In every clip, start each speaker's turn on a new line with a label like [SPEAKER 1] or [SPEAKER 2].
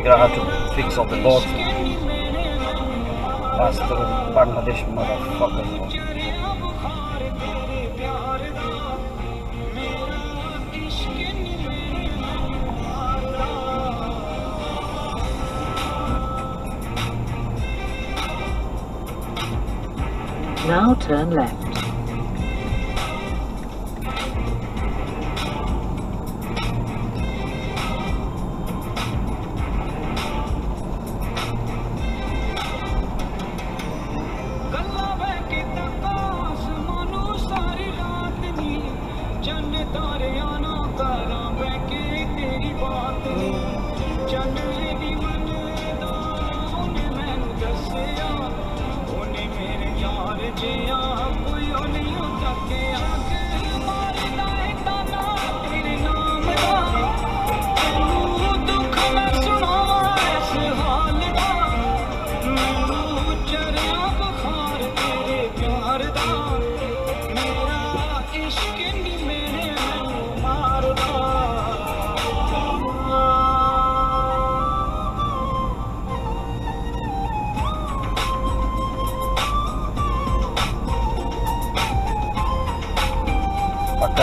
[SPEAKER 1] figure out how to fix all the boards now. Bastard Bangladesh motherfuckers.
[SPEAKER 2] Now turn left.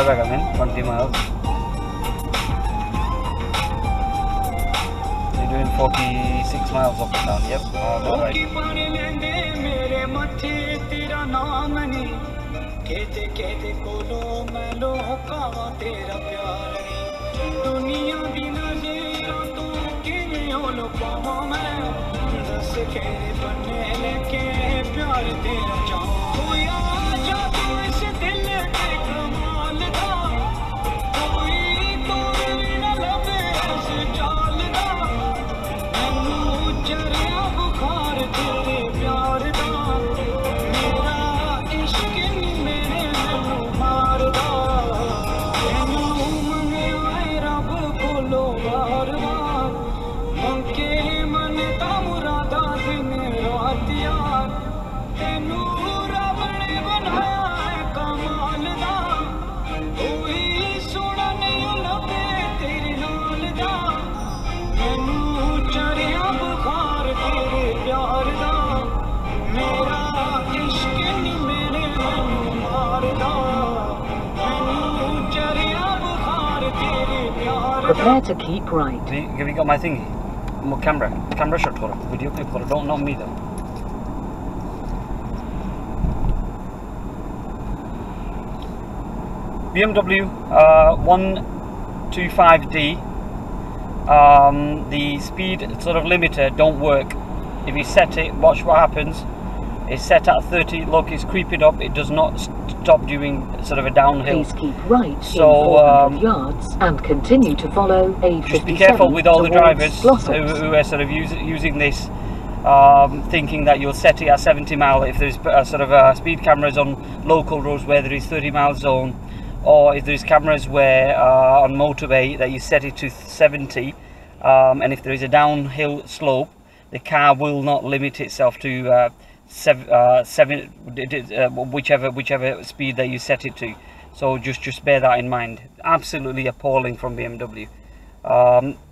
[SPEAKER 1] I mean, 20 miles. You're doing 46 miles up and down, yep. Right.
[SPEAKER 2] Prepare to keep right.
[SPEAKER 1] Have you got my thingy? My camera shot for it, video clip for it, don't know me though. BMW 125D, the speed sort of limiter don't work. If you set it, watch what happens. It's set at 30, look, it's creeping up, it does not stop during sort of a downhill.
[SPEAKER 2] Please keep right
[SPEAKER 1] so,
[SPEAKER 2] in 400 yards and continue to follow A57.
[SPEAKER 1] Just be careful with all the drivers who are sort of using this, thinking that you'll set it at 70 mile if there's sort of speed cameras on local roads where there is 30 mile zone, or if there's cameras where on motorway that you set it to 70, and if there is a downhill slope, the car will not limit itself to whichever speed that you set it to. So just bear that in mind. Absolutely appalling from BMW.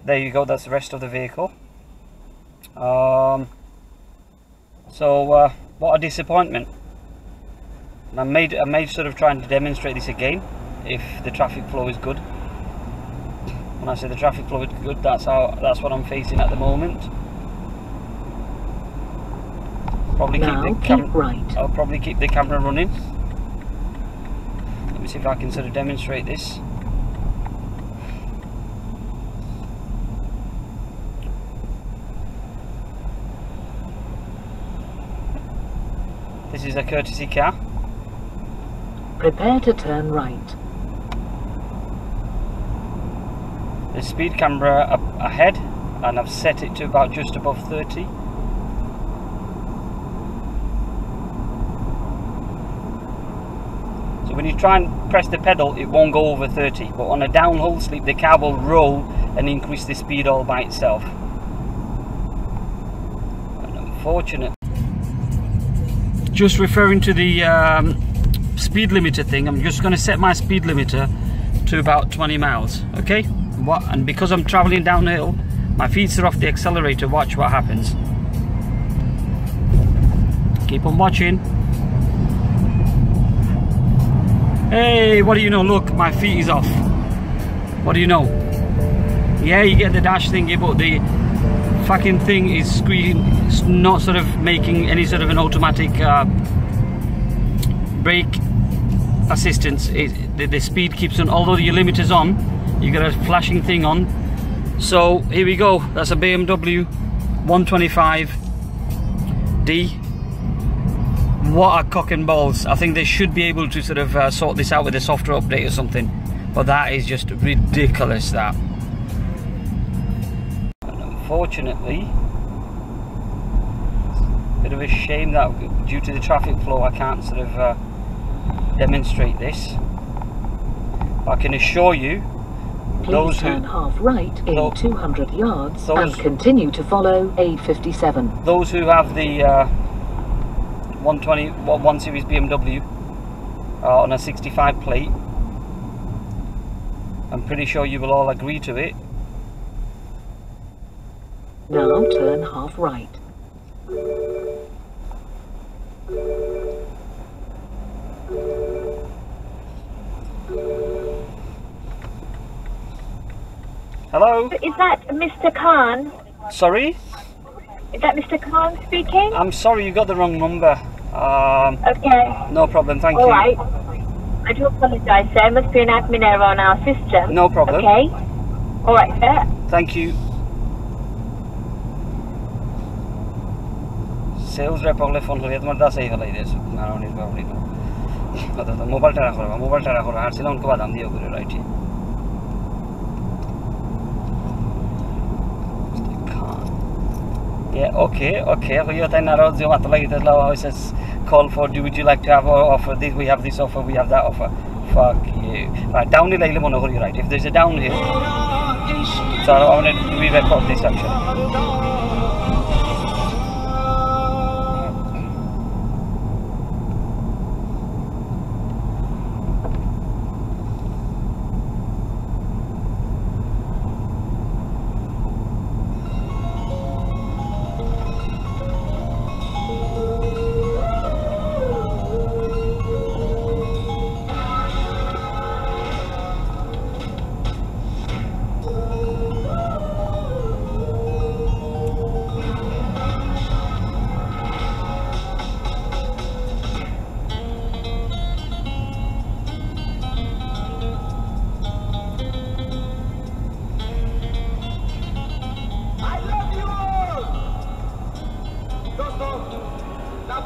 [SPEAKER 1] There you go, that's the rest of the vehicle. So what a disappointment. And I made sort of trying to demonstrate this again if the traffic flow is good. When I say the traffic flow is good, that's what I'm facing at the moment. Probably I'll probably keep the camera running. Let me see if I can sort of demonstrate this. This is a courtesy car.
[SPEAKER 2] Prepare to turn right.
[SPEAKER 1] The speed camera up ahead, and I've set it to about just above 30. When you try and press the pedal, it won't go over 30, but on a downhill slip the car will roll and increase the speed all by itself. And unfortunate. Just referring to the speed limiter thing, I'm just going to set my speed limiter to about 20 miles, okay? And because I'm traveling downhill, My feet are off the accelerator. Watch what happens. Keep on watching. Hey, what do you know? Look, my feet is off. What do you know? Yeah, you get the dash thingy, but the fucking thing is squeezing. It's not sort of making any sort of an automatic brake assistance. The speed keeps on, although your limiter's on, you got a flashing thing on. So here we go. That's a BMW 125D. What a cock and balls. I think they should be able to sort of sort this out with a software update or something, but that is just ridiculous, that. And unfortunately, bit of a shame that due to the traffic flow I can't sort of demonstrate this. I can assure you,
[SPEAKER 2] please turn half right in 200 yards and continue to follow A57.
[SPEAKER 1] Those who have the 1 Series BMW on a 65 plate, I'm pretty sure you will all agree to it.
[SPEAKER 2] Now turn half right.
[SPEAKER 3] Hello? Is that Mr. Khan?
[SPEAKER 1] Sorry?
[SPEAKER 3] Is that Mr. Khan speaking?
[SPEAKER 1] I'm sorry, you got the wrong number.
[SPEAKER 3] Okay.
[SPEAKER 1] No problem, thank you.
[SPEAKER 3] Alright. I do apologise, sir. It must be an admin error on our system.
[SPEAKER 1] No problem.
[SPEAKER 3] Okay. Alright, sir.
[SPEAKER 1] Thank you. Sales rep hole phone koriya tomar 10 ei halai desu naroni babli no kotha mobile ta rakho har sila unko badam diyo kore right here. Yeah, okay. We call for, would you like to have offer this? We have this offer, we have that offer. Fuck you. Right, down here, right? If there's a down here, so I want to re-record this actually.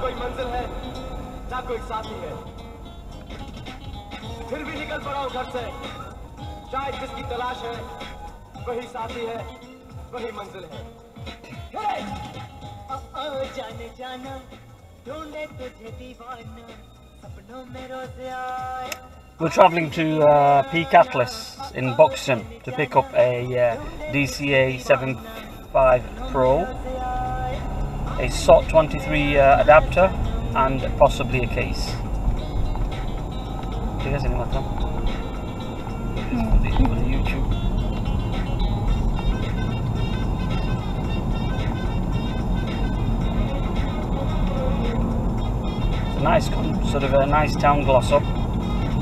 [SPEAKER 4] कोई मंजिल है ना कोई साथी है, फिर भी निकल पड़ा घर से। शायद जिसकी तलाश है वही साथी है, वही मंजिल है। जाने जाना ढूंढे तुझे दीवाना सपनों में रोज आए।
[SPEAKER 1] We're travelling to Peak Atlas in Buxton to pick up a DCA75 Pro, a SOT23 adapter, and possibly a case. Do you guys anyone come? For the YouTube. It's a nice, sort of a nice town gloss up.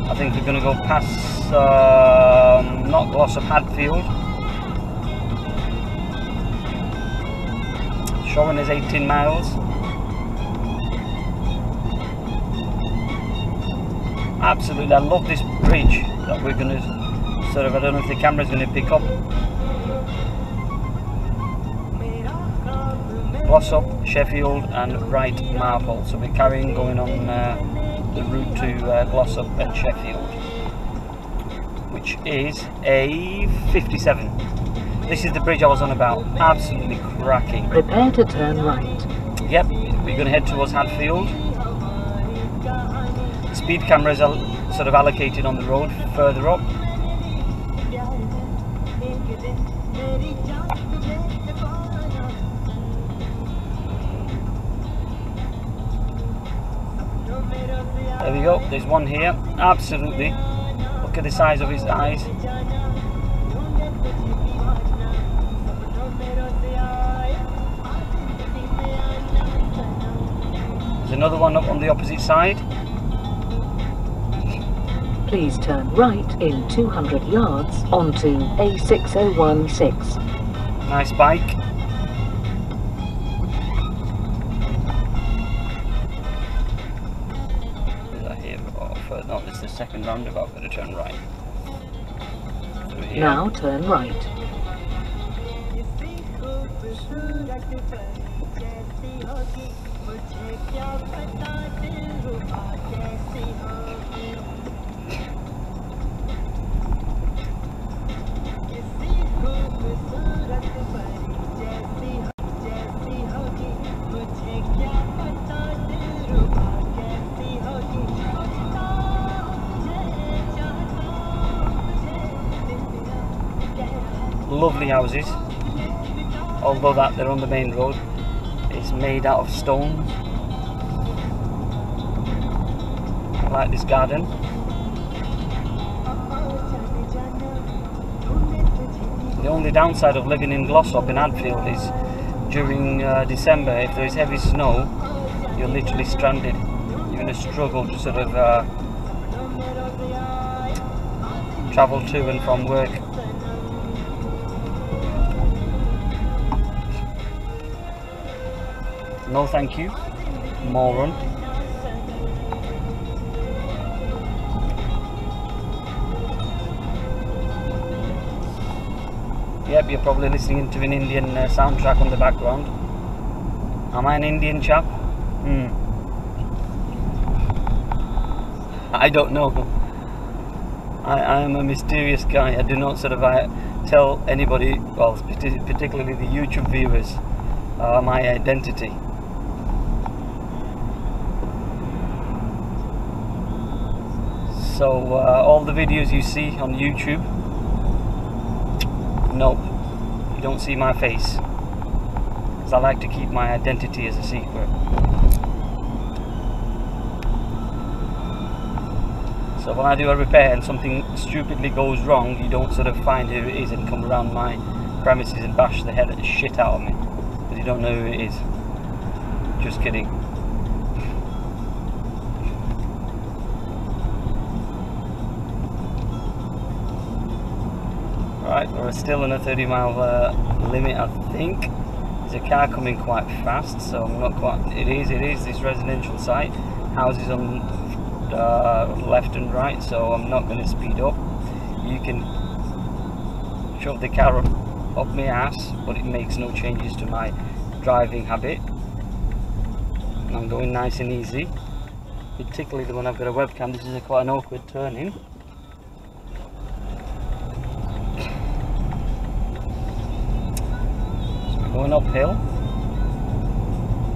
[SPEAKER 1] I think we're going to go past, not Glossop, Hadfield. Showing is 18 miles. Absolutely, I love this bridge that we're going to sort of, I don't know if the camera's going to pick up. Glossop, Sheffield and Wright Marple. So we're carrying going on the route to Glossop and Sheffield, which is a 57. This is the bridge I was on about. Absolutely cracking.
[SPEAKER 2] Prepare to turn right.
[SPEAKER 1] Yep, we're going to head towards Hadfield. Speed cameras are sort of allocated on the road further up. There we go, there's one here. Absolutely. Look at the size of his eyes. There's another one up on the opposite side.
[SPEAKER 2] Please turn right in 200 yards onto A6016.
[SPEAKER 1] Nice bike. Is that here? Oh, no, this is the second roundabout. Better turn right.
[SPEAKER 2] Now turn right.
[SPEAKER 1] Lovely houses, although that they're on the main road. It's made out of stone. I like this garden. The only downside of living in Glossop in Hadfield is during December, if there is heavy snow, you're literally stranded. You're going to struggle to sort of travel to and from work. No thank you, moron. Yep, you're probably listening to an Indian soundtrack on the background. Am I an Indian chap? I don't know. I am a mysterious guy. I do not sort of tell anybody, well, particularly the YouTube viewers, my identity. So all the videos you see on YouTube, nope, you don't see my face, because I like to keep my identity as a secret. So when I do a repair and something stupidly goes wrong, you don't sort of find who it is and come around my premises and bash the shit out of me, because you don't know who it is. Just kidding. Right, we're still in a 30-mile limit, I think. There's a car coming quite fast, so I'm not quite. It is this residential site, houses on left and right, so I'm not going to speed up. You can shove the car up my ass, but it makes no changes to my driving habit. And I'm going nice and easy, particularly when I've got a webcam. This is quite an awkward turning. Going uphill.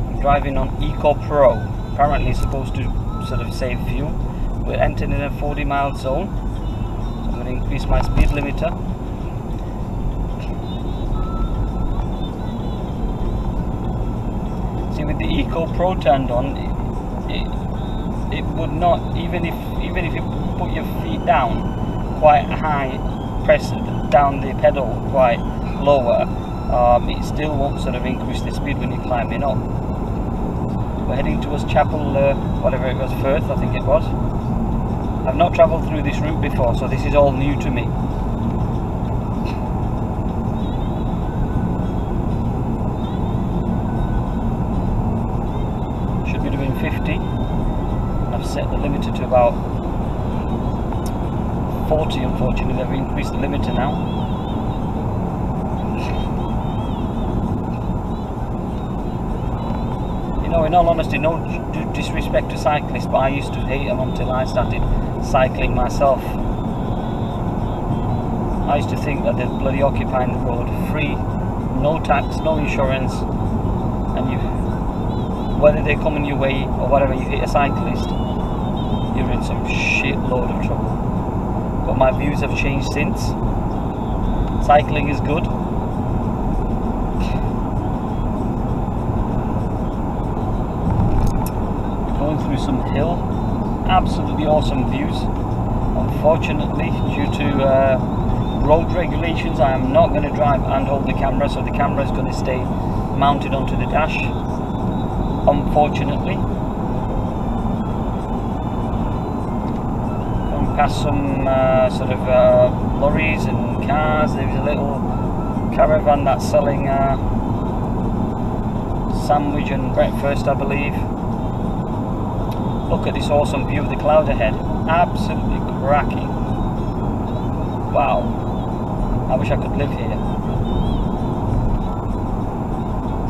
[SPEAKER 1] I'm driving on Eco Pro. Apparently it's supposed to sort of save fuel. We're entering in a 40-mile zone, so I'm going to increase my speed limiter. See, with the Eco Pro turned on, it would not, even if you put your feet down quite high, press down the pedal quite lower, it still won't sort of increase the speed when you're climbing up. We're heading towards Chapel, whatever it was, Firth, I think it was. I've not travelled through this route before, so this is all new to me. Should be doing 50. I've set the limiter to about 40, unfortunately. I've increased the limiter now. No, in all honesty, no disrespect to cyclists, but I used to hate them until I started cycling myself. I used to think that they're bloody occupying the road, free, no tax, no insurance, and whether they come in your way or whatever, you hit a cyclist, you're in some shit load of trouble. But my views have changed since. Cycling is good. Through some hill, absolutely awesome views. Unfortunately, due to road regulations, I am not going to drive and hold the camera, so the camera is going to stay mounted onto the dash, unfortunately. past some sort of lorries and cars. There's a little caravan that's selling sandwich and breakfast, I believe. Look at this awesome view of the cloud ahead. Absolutely cracking. Wow. I wish I could live here.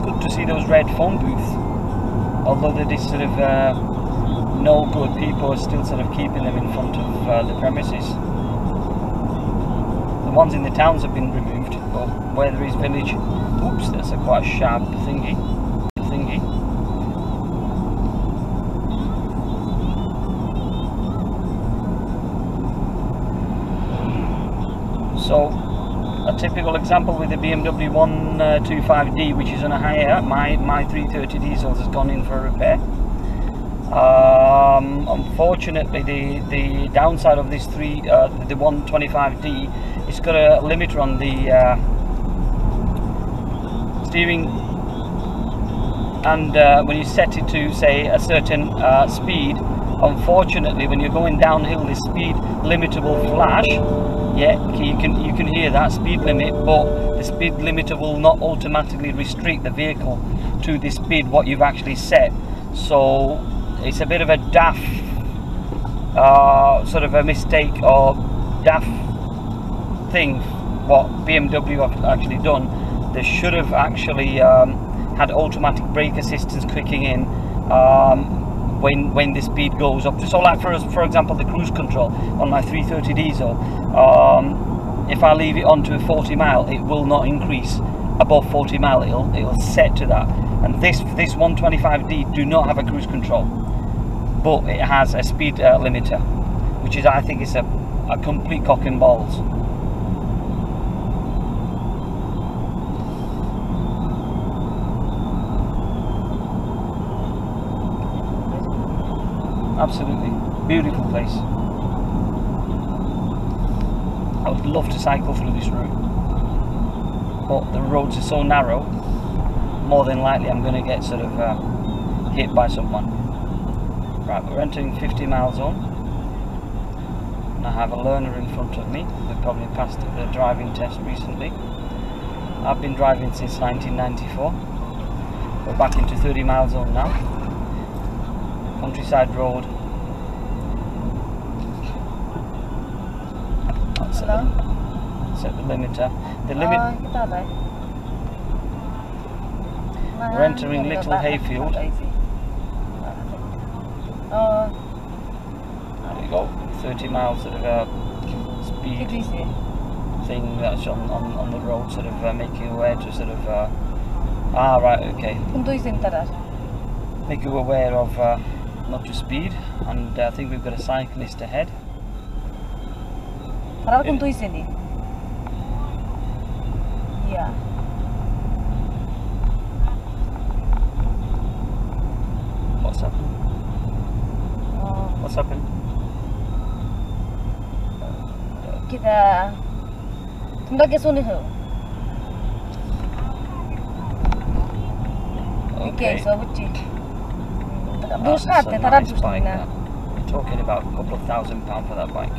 [SPEAKER 1] Good to see those red phone booths. Although they're this sort of no good, people are still sort of keeping them in front of the premises. The ones in the towns have been removed, but where there is village, oops, that's a quite sharp thingy. So, a typical example with the BMW 125D, which is on a higher, my 330 diesels has gone in for a repair. Unfortunately, the downside of this the 125D, it's got a limiter on the steering, and when you set it to say a certain speed, unfortunately when you're going downhill, the speed limiter will flash. Yeah, you can hear that speed limit, but the speed limiter will not automatically restrict the vehicle to the speed what you've actually set. So it's a bit of a daft sort of a mistake or daft thing what BMW have actually done. They should have actually had automatic brake assistance kicking in when the speed goes up. So like for example, the cruise control on my 330 diesel, if I leave it on to a 40 mile, it will not increase above 40 mile. It'll set to that. And this 125D do not have a cruise control, but it has a speed limiter, which is, I think, is a complete cock and balls. Absolutely beautiful place. I would love to cycle through this route, but the roads are so narrow, more than likely I'm going to get sort of hit by someone. Right, we're entering 50 mile zone, and I have a learner in front of me. We've probably passed the driving test recently. I've been driving since 1994. We're back into 30 mile zone now. Countryside road. Set the limiter. The limit. We're entering Little Hayfield. There you go. 30 miles sort of speed thing that's on the road, sort of making aware to sort of right, okay. Make you aware of not to speed, and I think we've got a cyclist ahead.
[SPEAKER 5] Yeah.
[SPEAKER 1] What's happened? What's happened?
[SPEAKER 5] Kita tunda ke suni ho. Okay, so which
[SPEAKER 1] That's a nice bike, that. We're talking about a couple of £1,000 for that bike.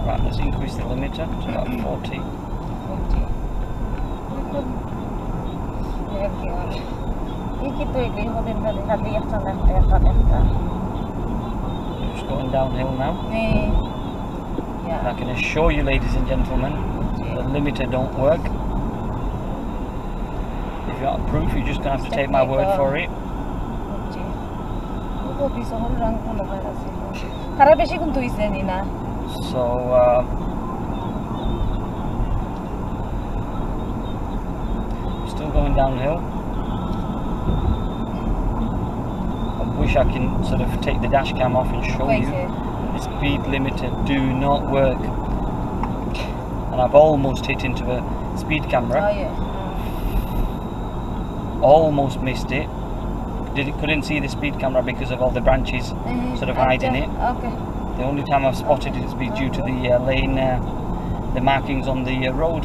[SPEAKER 1] Right, let's increase the limiter to about 40. We're just going downhill now.
[SPEAKER 5] Yeah.
[SPEAKER 1] And I can assure you, ladies and gentlemen, the limiter don't work. If you want proof, you're just going to have to take my word for it. So, still going downhill. I wish I can sort of take the dash cam off and show you the speed limiter do not work. And I've almost hit into a speed camera.
[SPEAKER 5] Oh, yeah.
[SPEAKER 1] Almost missed it. Couldn't see the speed camera because of all the branches sort of hiding it.
[SPEAKER 5] Okay.
[SPEAKER 1] The only time I've spotted it has been due to the lane, the markings on the road.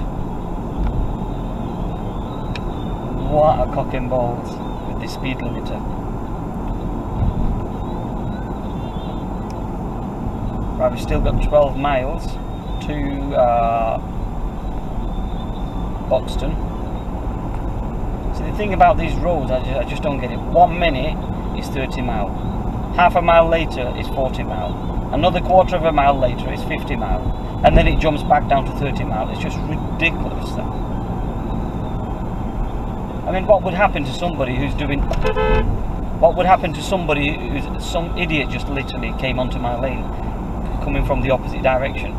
[SPEAKER 1] What a cock and balls with the speed limiter. Right, we've still got 12 miles to Buxton. So the thing about these roads, I just don't get it. 1 minute is 30 mile. Half a mile later is 40 mile. Another quarter of a mile later is 50 mile. And then it jumps back down to 30 mile. It's just ridiculous. I mean, what would happen to somebody who's doing... What would happen to somebody who's... Some idiot just literally came onto my lane, coming from the opposite direction.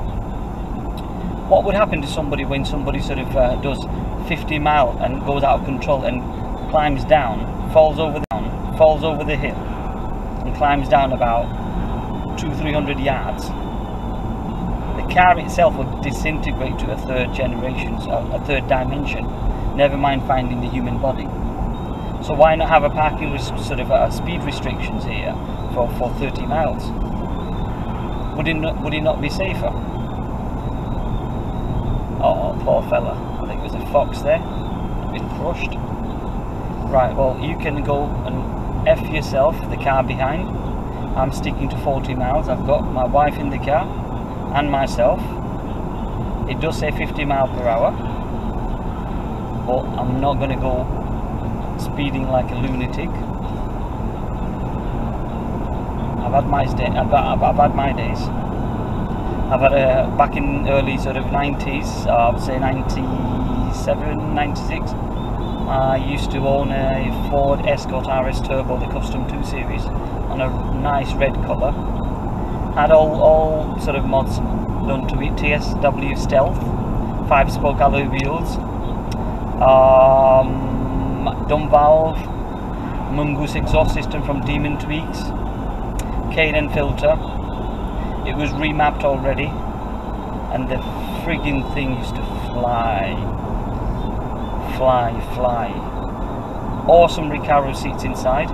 [SPEAKER 1] What would happen to somebody when somebody sort of does 50 mile and goes out of control and climbs down, falls over the hill, and climbs down about 200-300 yards? The car itself would disintegrate to a third generation, a third dimension. Never mind finding the human body. So why not have a parking sort of speed restrictions here for 30 miles? Would it not be safer? Oh, poor fella. I think there's a fox there. Been crushed. Right, well, you can go and F yourself, the car behind. I'm sticking to 40 miles. I've got my wife in the car and myself. It does say 50 miles per hour, but I'm not going to go speeding like a lunatic. I've had my days. I've had back in early sort of 90s, I would say 97, 96. I used to own a Ford Escort RS Turbo, the Custom 2 Series, on a nice red colour. Had all sort of mods done to it. TSW Stealth, 5-spoke alloy wheels, dumb valve, Mongoose exhaust system from Demon Tweaks, K&N filter. It was remapped already, and the frigging thing used to fly. Awesome Recaro seats inside.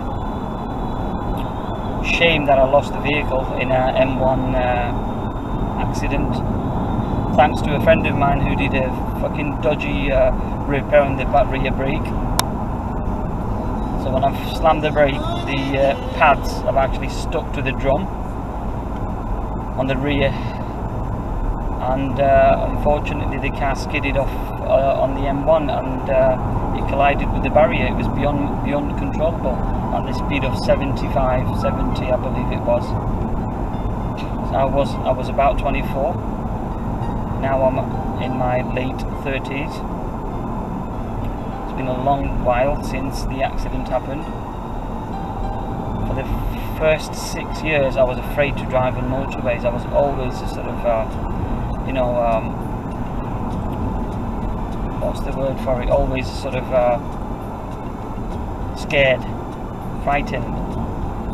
[SPEAKER 1] Shame that I lost the vehicle in a M1 accident, thanks to a friend of mine who did a fucking dodgy repair on the rear brake. So when I've slammed the brake, the pads have actually stuck to the drum on the rear, and unfortunately the car skidded off on the M1, and it collided with the barrier. It was beyond controllable at the speed of 75, 70 I believe it was. So I was about 24. Now I'm in my late 30s. It's been a long while since the accident happened. For the first 6 years I was afraid to drive on motorways. I was always sort of you know, what's the word for it, always sort of scared, frightened,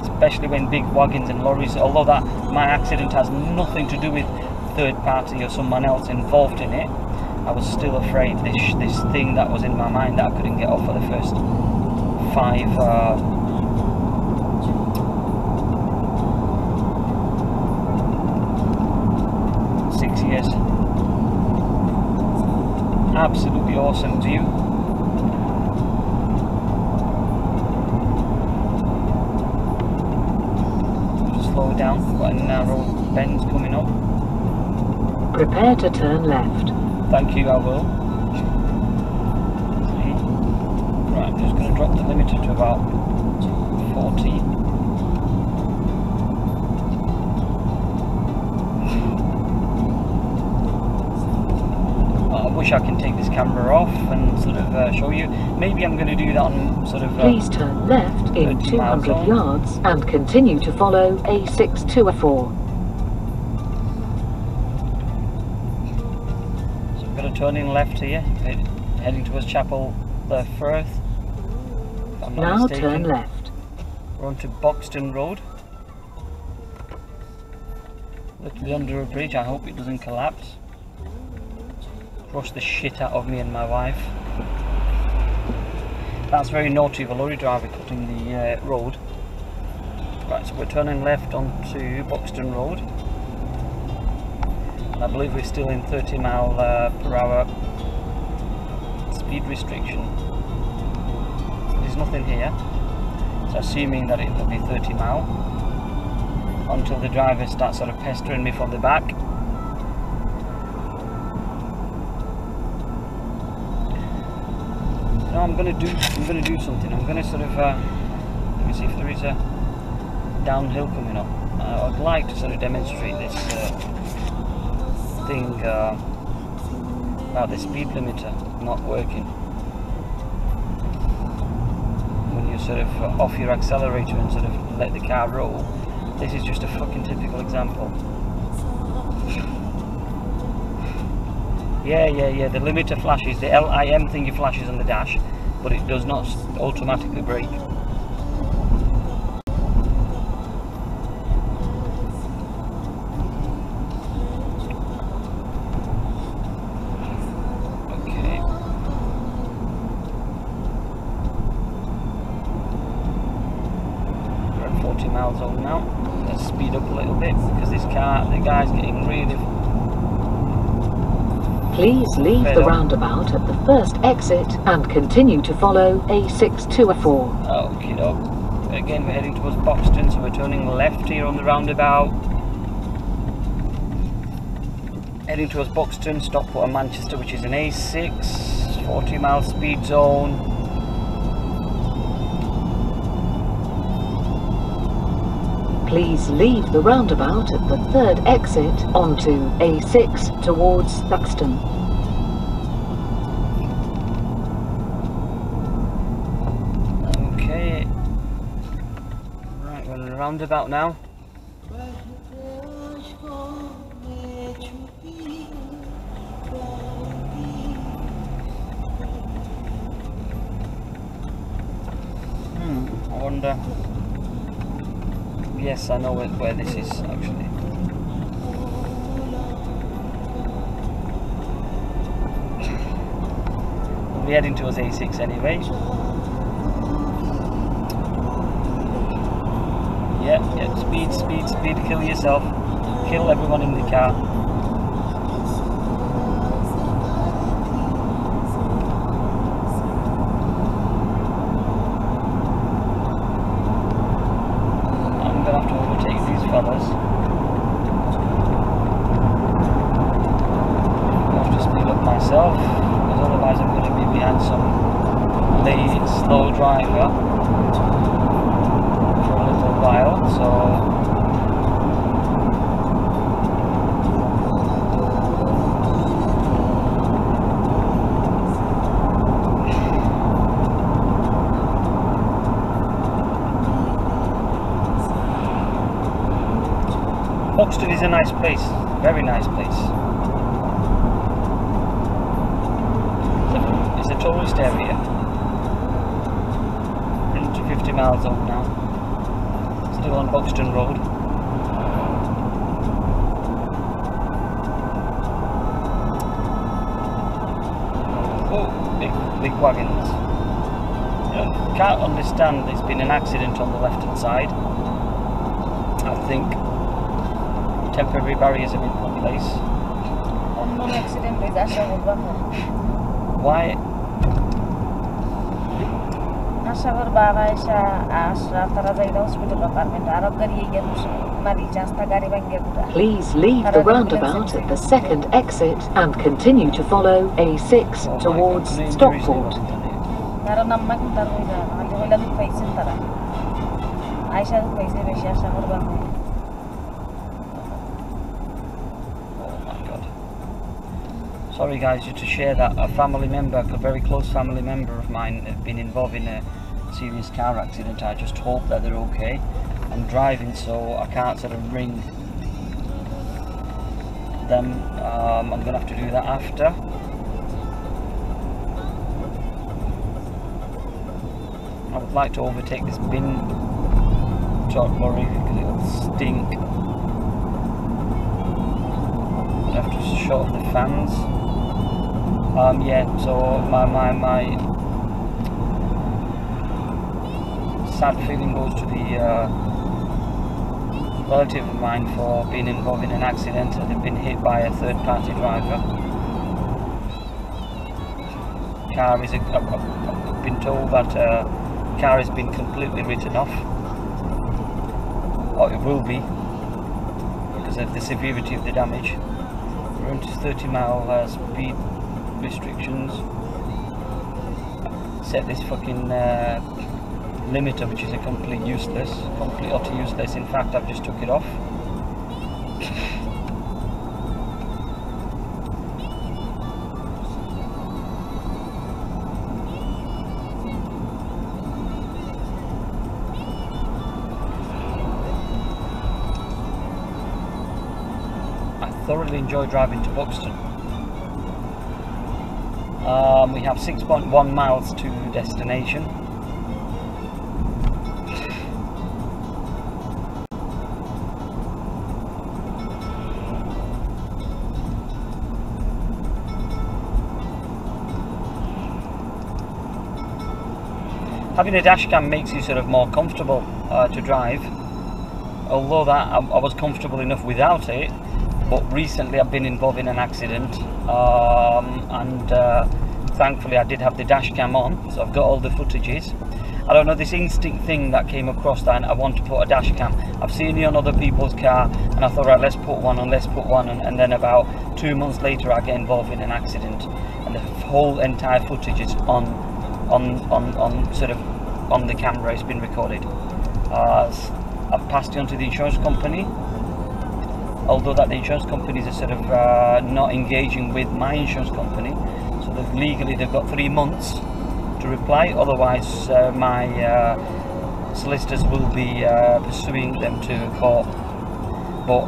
[SPEAKER 1] especially when big wagons and lorries, although that my accident has nothing to do with third party or someone else involved in it, I was still afraid. This thing that was in my mind that I couldn't get off for the first 6 years. Absolutely awesome view. Just slow down, got a narrow bend coming up.
[SPEAKER 2] Prepare to turn left.
[SPEAKER 1] Thank you, I will. See? Right, I'm just going to drop the limiter to about 40. I wish I can take this camera off and sort of show you. Maybe I'm going to do that on sort of...
[SPEAKER 2] Please turn left in 200 yards and continue to follow A624.
[SPEAKER 1] Turning left here, heading towards Chapel Firth.
[SPEAKER 2] Now mistaken. Turn left.
[SPEAKER 1] We're onto Buxton Road. Literally under a bridge. I hope it doesn't collapse. Crush the shit out of me and my wife. That's very naughty of a lorry driver cutting the road. Right, so we're turning left onto Buxton Road. I believe we're still in 30 mile per hour speed restriction. So there's nothing here, so assuming that it will be 30 mile. until the driver starts sort of pestering me from the back. No, I'm gonna do something. I'm gonna sort of let me see if there is a downhill coming up. I'd like to sort of demonstrate this thing about the speed limiter not working when you sort of off your accelerator and sort of let the car roll. This is just a fucking typical example. Yeah, the limiter flashes, the LIM thingy flashes on the dash, but it does not automatically brake. Okay. We're at 40 miles on now. Let's speed up a little bit because the guy's getting really...
[SPEAKER 2] Please leave the roundabout at the first exit and continue to follow A624.
[SPEAKER 1] Okie doke. Again, we're heading towards Boxton, so we're turning left here on the roundabout. Heading towards Boxton, Stockport and Manchester, which is an A6, 40 mile speed zone.
[SPEAKER 2] Please leave the roundabout at the third exit onto A6 towards Buxton.
[SPEAKER 1] Okay. Right, we're on the roundabout now. I wonder... Yes, I know where this is actually. We're heading towards A6 anyway. Yeah, speed, kill yourself. Kill everyone in the car. Fellas. I have to speed up myself because otherwise I'm going to be behind some late, slow driver for a little while, so Boxton is a nice place, very nice place. It's a tourist area. Into 50 miles on now. Still on Boxton Road. Oh, big wagons. Can't understand there's been an accident on the left hand side. I think temporary barriers have been put in place. Why?
[SPEAKER 2] Please leave the roundabout at the second exit and continue to follow A6 towards Stockport.
[SPEAKER 1] Sorry guys, just to share that a family member, a very close family member of mine, have been involved in a serious car accident. I just hope that they're okay. I'm driving, so I can't sort of ring them. I'm going to have to do that after. I would like to overtake this bin truck lorry because it'll stink. I have to shut off the fans. Yeah, so my sad feeling goes to the relative of mine for being involved in an accident and have been hit by a third-party driver. Car is, I've been told that car has been completely written off, or it will be. terms of the severity of the damage. We're into 30-mile speed restrictions. Set this fucking limiter, which is a complete utter useless. In fact, I've just took it off. Thoroughly enjoy driving to Buxton. We have 6.1 miles to destination. Having a dash cam makes you sort of more comfortable to drive, although that I was comfortable enough without it. But recently I've been involved in an accident, and thankfully I did have the dash cam on, so I've got all the footages. I don't know, this instinct thing that came across that I want to put a dash cam. I've seen it on other people's car, and I thought, right, let's put one on, and then about 2 months later I get involved in an accident, and the whole entire footage is on the camera. It's been recorded. I've passed it on to the insurance company. Although that the insurance companies are sort of not engaging with my insurance company, so they've got 3 months to reply. Otherwise, my solicitors will be pursuing them to court. But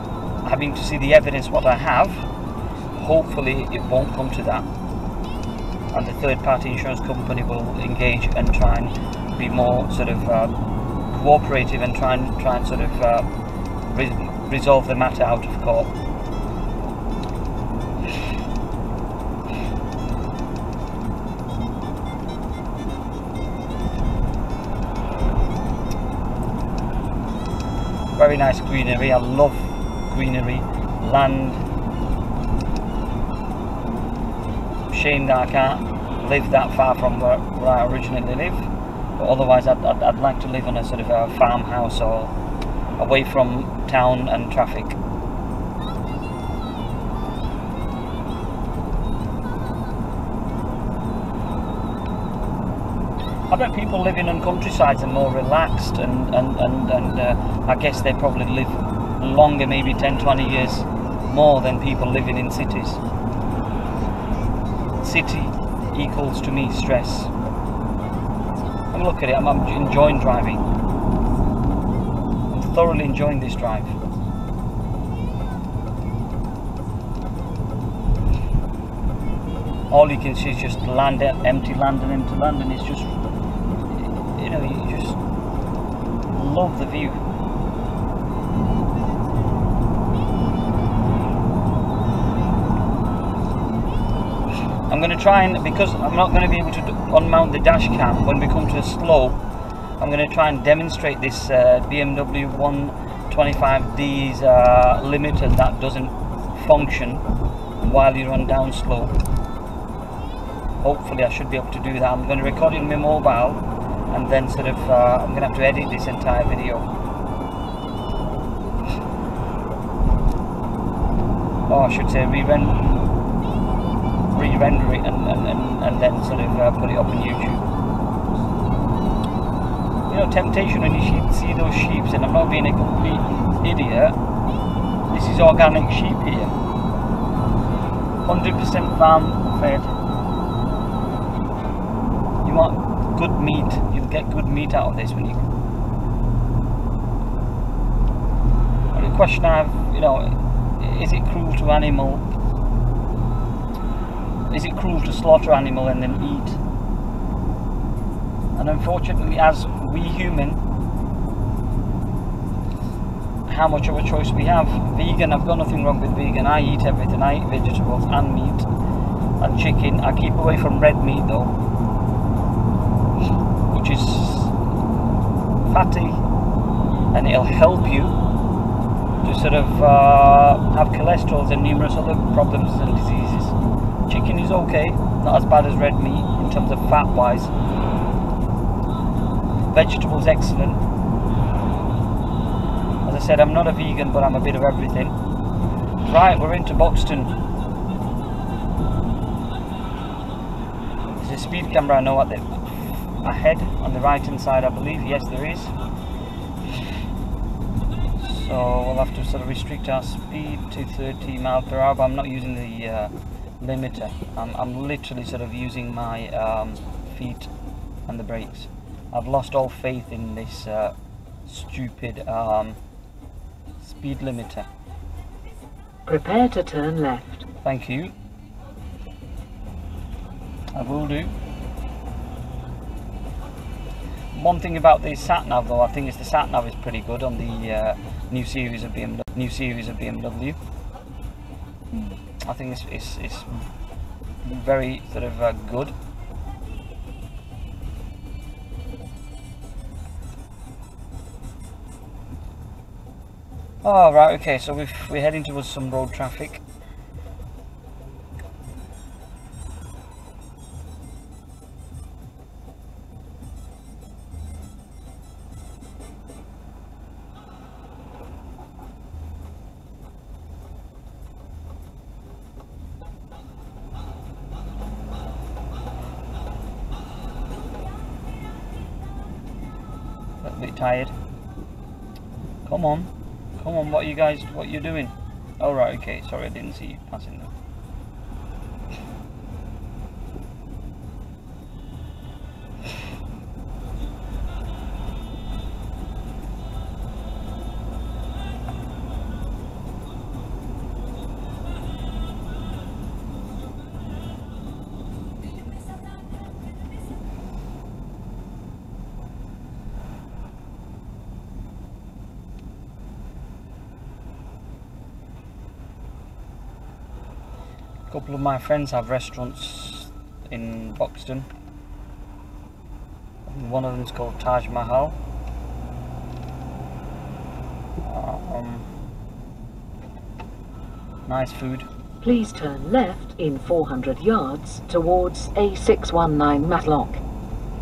[SPEAKER 1] having to see the evidence what I have, hopefully it won't come to that, and the third-party insurance company will engage and try and be more sort of cooperative and try and sort of resolve the matter out of court. Very nice greenery. I love greenery, land. Shame that I can't live that far from where I originally live, but otherwise I'd like to live on a sort of a farmhouse or away from town and traffic. I bet people living on countrysides are more relaxed, and I guess they probably live longer, maybe 10-20 years more than people living in cities. City equals to me stress. And look at it, I'm enjoying driving. I'm thoroughly enjoying this drive. All you can see is just land, empty land and empty land, and it's just, you know, you just love the view. I'm going to try and, because I'm not going to be able to unmount the dash cam when we come to a slope, I'm going to try and demonstrate this BMW 125D's limiter that doesn't function while you run down slope. Hopefully I should be able to do that. I'm going to record it on my mobile, and then sort of I'm going to have to edit this entire video. Or I should say re-render it and then sort of put it up on YouTube. You know, temptation when you see those sheep, and I'm not being a complete idiot, this is organic sheep here, 100% farm fed. You want good meat, you'll get good meat out of this when you... And the question I have, you know, is it cruel to animal? Is it cruel to slaughter animal and then eat? And unfortunately, as we human, how much of a choice we have. Vegan, I've got nothing wrong with vegan. I eat everything. I eat vegetables and meat and chicken. I keep away from red meat though, which is fatty, and it'll help you to sort of have cholesterol and numerous other problems and diseases. Chicken is okay, not as bad as red meat in terms of fat wise. Vegetables excellent. As I said, I'm not a vegan, but I'm a bit of everything. Right, we're into Buxton. There's a speed camera I know at the ahead on the right hand side, I believe. Yes, there is. So we'll have to sort of restrict our speed to 30 miles per hour, but I'm not using the limiter. I'm literally sort of using my feet and the brakes. I've lost all faith in this stupid speed limiter.
[SPEAKER 2] Prepare to turn left.
[SPEAKER 1] Thank you. I will do. One thing about the sat nav, though, I think is the sat nav is pretty good on the new series of BMW. I think it's very sort of good. Oh, right, okay, so we're heading towards some road traffic. A bit tired. Come on, what you doing? Oh right, okay, sorry, I didn't see you passing them. A couple of my friends have restaurants in Buxton. One of them is called Taj Mahal. Nice food.
[SPEAKER 2] Please turn left in 400 yards towards A619 Matlock.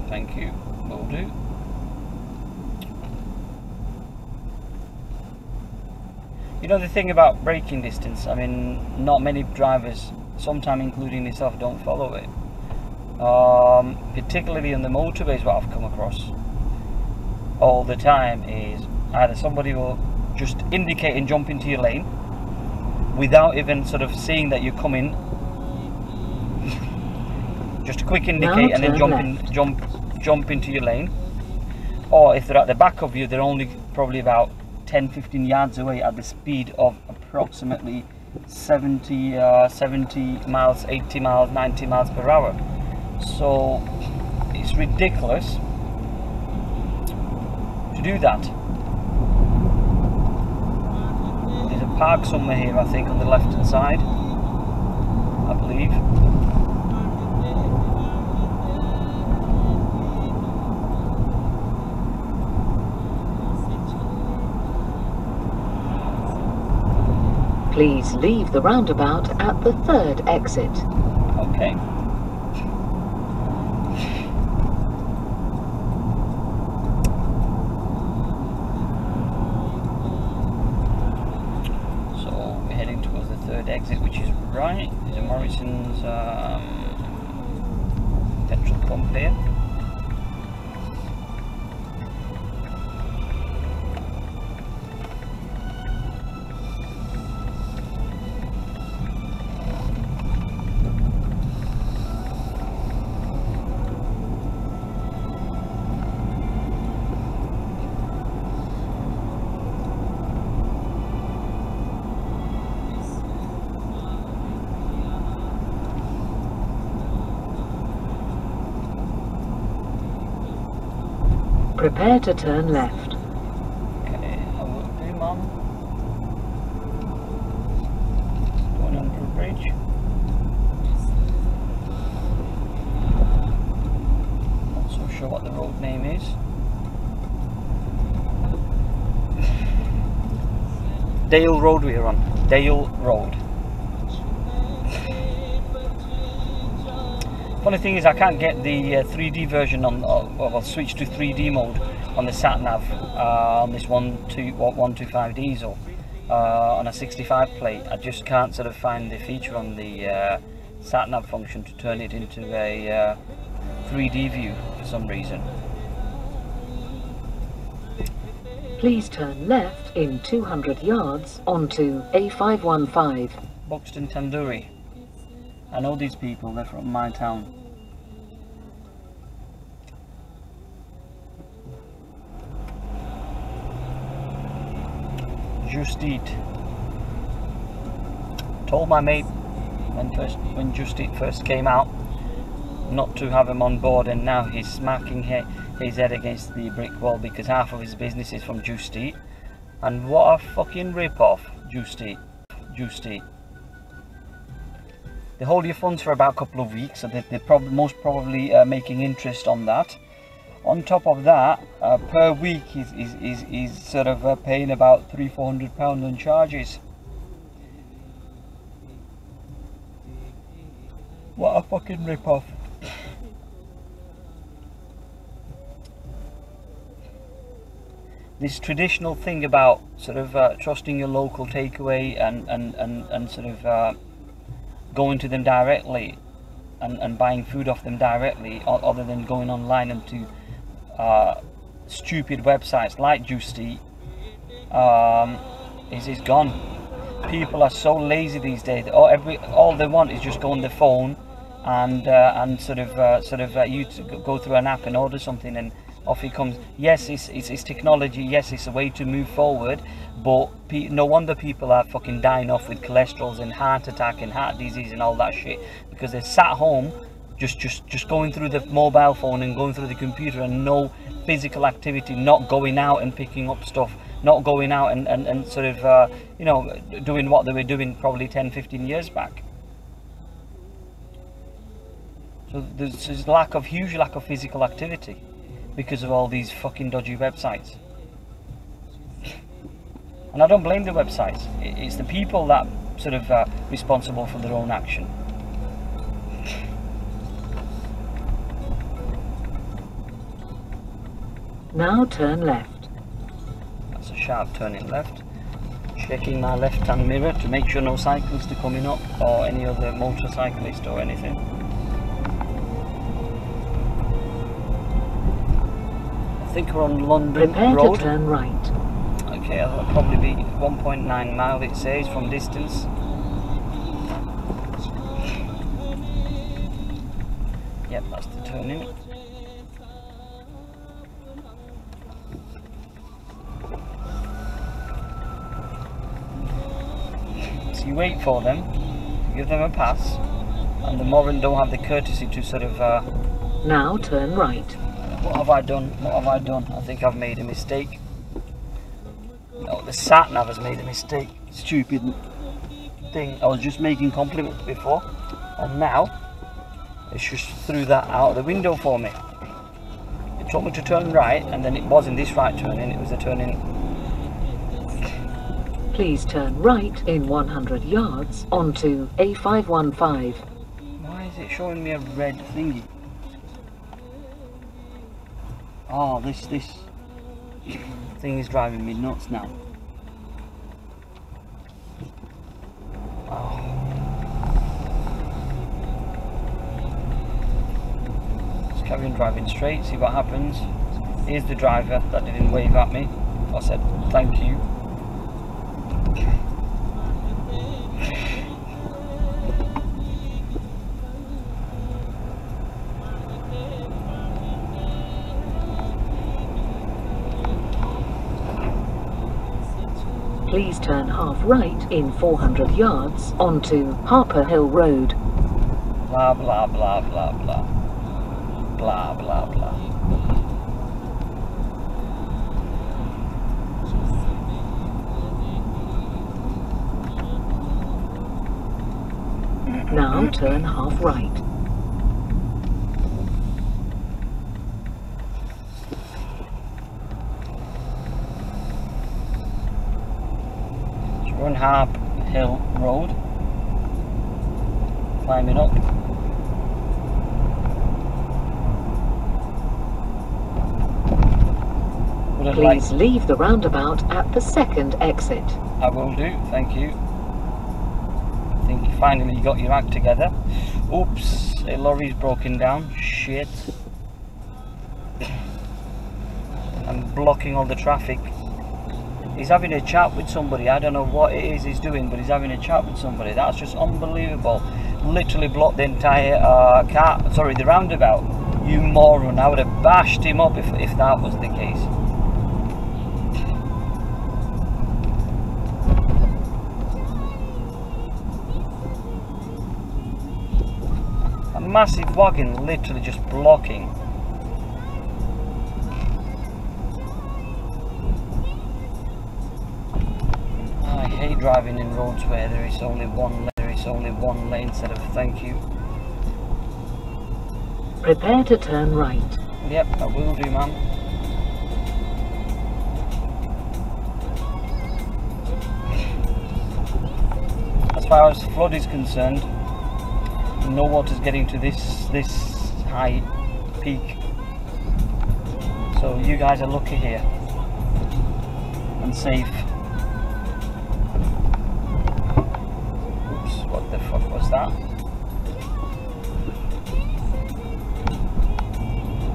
[SPEAKER 1] Thank you. Will do. You know the thing about braking distance, I mean, not many drivers, sometimes including myself, don't follow it. Particularly on the motorways, what I've come across all the time is either somebody will just indicate and jump into your lane without even sort of seeing that you're coming. Just a quick indicate and then jump into your lane. Or if they're at the back of you, they're only probably about 10-15 yards away at the speed of approximately 70 miles, 80 miles, 90 miles per hour. So it's ridiculous to do that. There's a park somewhere here, I think, on the left hand side, I believe.
[SPEAKER 2] Please leave the roundabout at the third exit.
[SPEAKER 1] Okay. So we're heading towards the third exit, which is right. There's a Morrison's petrol pump here.
[SPEAKER 2] Prepare to turn left.
[SPEAKER 1] Okay, I will do, Mum. Going under a bridge. Not so sure what the road name is. Dale Road we are on. Dale Road. Funny thing is, I can't get the 3D version on, or I'll switch to 3D mode on the sat nav on this 125 diesel. on a 65 plate. I just can't sort of find the feature on the sat nav function to turn it into a 3D view for some reason.
[SPEAKER 2] Please turn left in 200 yards onto A515.
[SPEAKER 1] Buxton Tandoori. I know these people, they're from my town. Just Eat. Told my mate when Just Eat first came out not to have him on board, and now he's smacking his head against the brick wall because half of his business is from Just Eat. And what a fucking rip-off, Just Eat. Just Eat. They hold your funds for about a couple of weeks, so they're most probably making interest on that. On top of that, per week he's sort of paying about £300-400 on charges. What a fucking rip-off. This traditional thing about sort of trusting your local takeaway and sort of going to them directly and buying food off them directly, other than going online and to stupid websites like Just Eat, is gone. People are so lazy these days. All they want is just go on their phone and sort of you to go through an app and order something, and off it comes. Yes, it's technology. Yes, it's a way to move forward, but no wonder people are fucking dying off with cholesterols and heart attack and heart disease and all that shit, because they're sat home just going through the mobile phone and going through the computer, and no physical activity, not going out and picking up stuff, not going out and sort of you know, doing what they were doing probably 10-15 years back. So there's huge lack of physical activity because of all these fucking dodgy websites. And I don't blame the websites. It's the people that sort of responsible for their own action.
[SPEAKER 2] Now turn left.
[SPEAKER 1] That's a sharp turning left. Checking my left-hand mirror to make sure no cyclists are coming up, or any other motorcyclist or anything. I think we're on London
[SPEAKER 2] Prepare
[SPEAKER 1] Road.
[SPEAKER 2] to turn right.
[SPEAKER 1] Okay, that'll probably be 1.9 mile it says from distance. Yep, that's the turning. So you wait for them, give them a pass, and the moron don't have the courtesy to sort of
[SPEAKER 2] Now turn right.
[SPEAKER 1] what have I done? What have I done? I think I've made a mistake. No, the sat nav has made a mistake. Stupid thing. I was just making compliments before, and now it's just threw that out of the window for me. It told me to turn right, and then it wasn't this right turning, it was a turning.
[SPEAKER 2] Please turn right in 100 yards onto A515.
[SPEAKER 1] Why is it showing me a red thingy? Oh, this thing is driving me nuts now. Oh. Just carry on driving straight, see what happens. Here's the driver that didn't wave at me. I said thank you.
[SPEAKER 2] Please turn half right in 400 yards onto Harper Hill Road.
[SPEAKER 1] Blah blah blah blah blah. Blah blah blah.
[SPEAKER 2] Now turn half right.
[SPEAKER 1] We're on Harp Hill Road, climbing up. wouldn't
[SPEAKER 2] Please leave the roundabout at the second exit.
[SPEAKER 1] I will do, thank you. I think you finally got your act together. Oops, a lorry's broken down. Shit. I'm blocking all the traffic. He's having a chat with somebody. I don't know what it is he's doing, but he's having a chat with somebody. That's just unbelievable. Literally blocked the entire the roundabout. You moron. I would have bashed him up if that was the case. A massive wagon literally just blocking. I hate driving in roads where there is only one lane instead of thank you.
[SPEAKER 2] Prepare to turn right.
[SPEAKER 1] Yep, I will do, ma'am. As far as flood is concerned, no water's getting to this high peak. So you guys are lucky here and safe. Oops, what the fuck was that?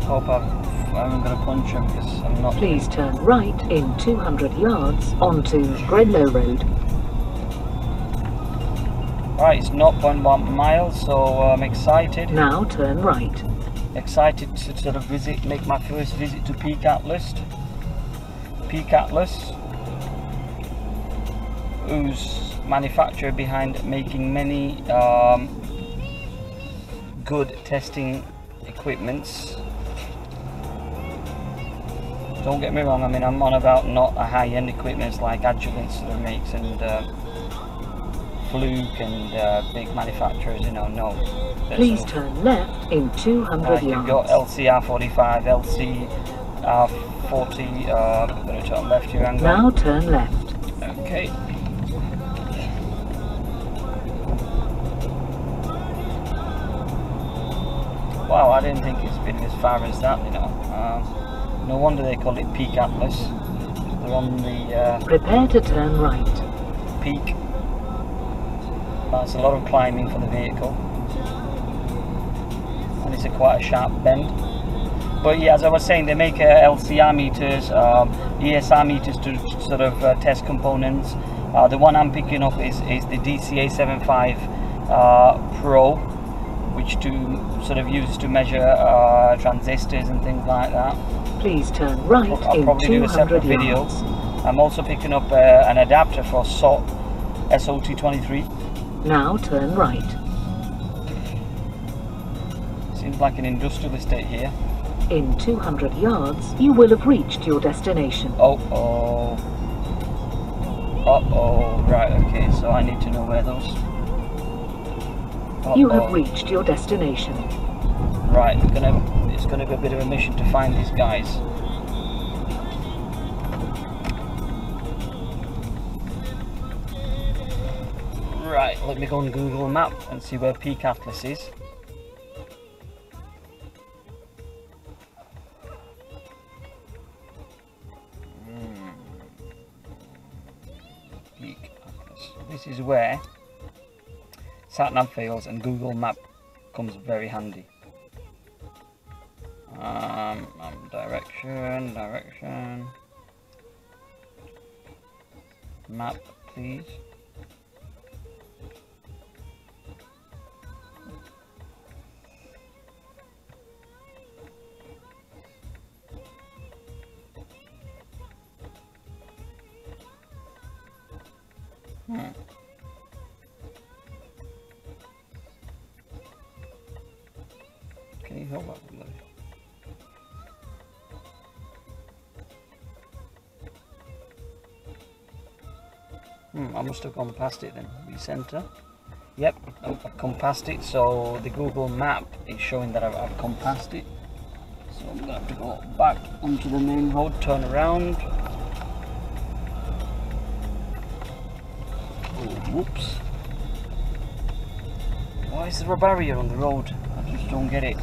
[SPEAKER 1] Hope I'm gonna punch him because I'm not.
[SPEAKER 2] Please turn right in 200 yards onto Grenlow Road.
[SPEAKER 1] Right, it's 0.1 miles, so I'm excited.
[SPEAKER 2] Now turn right.
[SPEAKER 1] Excited to sort of make my first visit to Peak Atlas. Peak Atlas, who's manufacturer behind making many good testing equipments. Don't get me wrong, I mean I'm on about not a high-end equipment like Adjuvants that it makes and Fluke and big manufacturers, you know, no.
[SPEAKER 2] Please turn left in 200
[SPEAKER 1] You've got
[SPEAKER 2] yards.
[SPEAKER 1] LCR45, LCR40, I'm going to turn left here and
[SPEAKER 2] Now turn left.
[SPEAKER 1] Okay. Wow, I didn't think it's been as far as that, you know. No wonder they call it Peak Atlas. They're on the
[SPEAKER 2] Prepare to turn right.
[SPEAKER 1] peak. That's a lot of climbing for the vehicle. And it's quite a sharp bend. But yeah, as I was saying, they make LCR meters, ESR meters to sort of test components. The one I'm picking up is the DCA75 Pro, which sort of uses to measure transistors and things like that.
[SPEAKER 2] Please turn right
[SPEAKER 1] I'll
[SPEAKER 2] in
[SPEAKER 1] probably do a
[SPEAKER 2] 200
[SPEAKER 1] separate video.
[SPEAKER 2] yards.
[SPEAKER 1] I'm also picking up an adapter for SOT23.
[SPEAKER 2] Now turn right.
[SPEAKER 1] Seems like an industrial estate here.
[SPEAKER 2] In 200 yards, you will have reached your destination.
[SPEAKER 1] Uh-oh, right, okay, so I need to know where those...
[SPEAKER 2] You have reached your destination.
[SPEAKER 1] Right, it's gonna be a bit of a mission to find these guys. Right, let me go on Google Map and see where Peak Atlas is. Peak Atlas. This is where SatNav fails and Google Map comes very handy. Direction. Map, please. Can you help out with that? I must have gone past it then. Recenter. Yep, I've come past it, so the Google map is showing that I've come past it. So I'm gonna have to go back onto the main road, turn around. Oh, whoops. Why is there a barrier on the road? I just don't get it.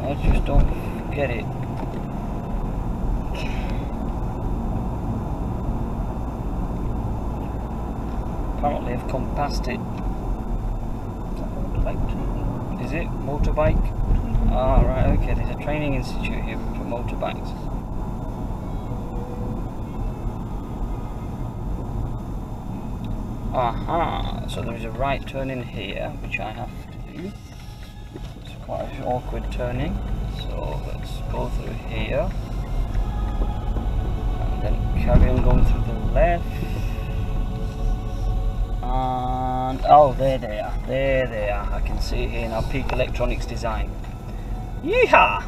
[SPEAKER 1] I just don't get it. apparently have come past it. Is it motorbike? Ah, right, okay, there's a training institute here for motorbikes. Aha, so there is a right turn in here, which I have to do. It's quite an awkward turning, so let's go through here. And then carry on going through the left. And, oh, there they are, there they are. I can see it here now, Peak Electronics Design. Yeehaw!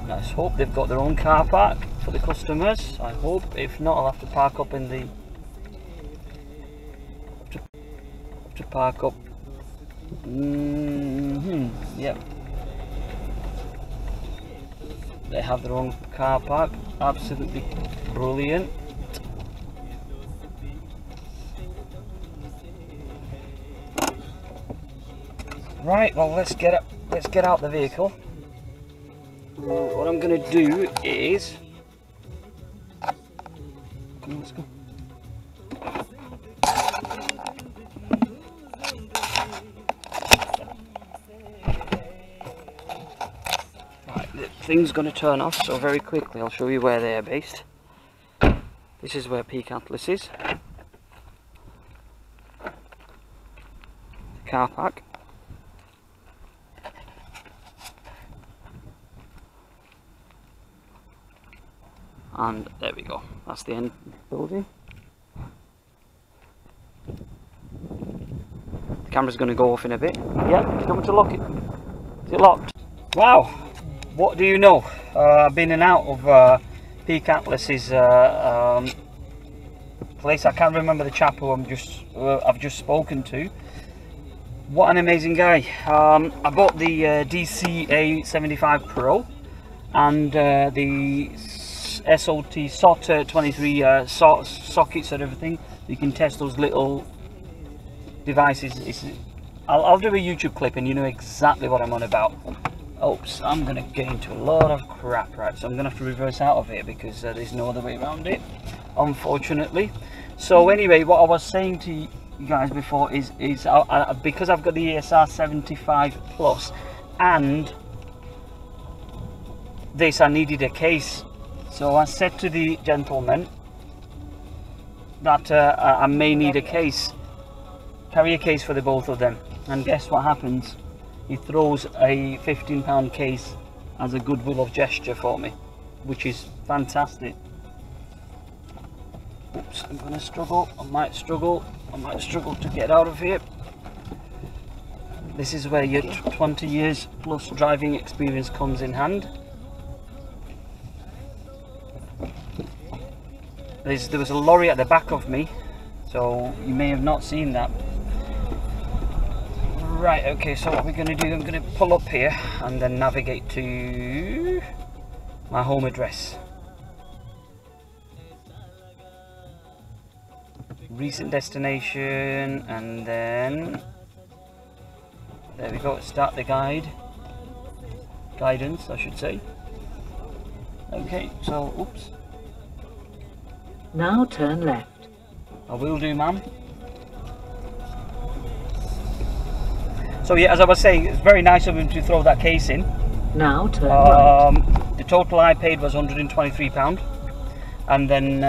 [SPEAKER 1] Let's hope they've got their own car park for the customers. I hope, if not, I'll have to park up in the... to park up. Yep. They have their own car park. Absolutely brilliant. Right, well, let's get out the vehicle. What I'm going to do is, come on, let's go. Right, the thing's going to turn off, so very quickly I'll show you where they're based. This is where Peak Atlas is. The car park. And there we go, that's the end building. The camera's going to go off in a bit. Yep, it's coming to lock it. Is it locked? Wow, what do you know? I've been in and out of Peak Atlas's place. I can't remember the chap who I've just spoken to. What an amazing guy. I bought the DCA75 Pro and the SOT 23 sockets and everything. You can test those little devices. I'll do a YouTube clip and you know exactly what I'm on about. Oops, I'm gonna get into a lot of crap, right? So I'm gonna have to reverse out of here because there's no other way around it, unfortunately. So anyway, what I was saying to you guys before is because I've got the ESR75 Plus and this, I needed a case. So I said to the gentleman that I may need a case, carry a case for the both of them. And guess what happens? He throws a £15 case as a goodwill of gesture for me, which is fantastic. Oops, I'm going to struggle. I might struggle to get out of here. This is where your 20 years plus driving experience comes in hand. There was a lorry at the back of me, so you may have not seen that. Right, okay, so what we're going to do, I'm going to pull up here and then navigate to my home address. Recent destination, and then there we go, start the guidance I should say. Okay, so oops.
[SPEAKER 2] Now turn left.
[SPEAKER 1] I will do, ma'am. So yeah, as I was saying, it's very nice of him to throw that case in.
[SPEAKER 2] Now turn right.
[SPEAKER 1] The total I paid was £123, and then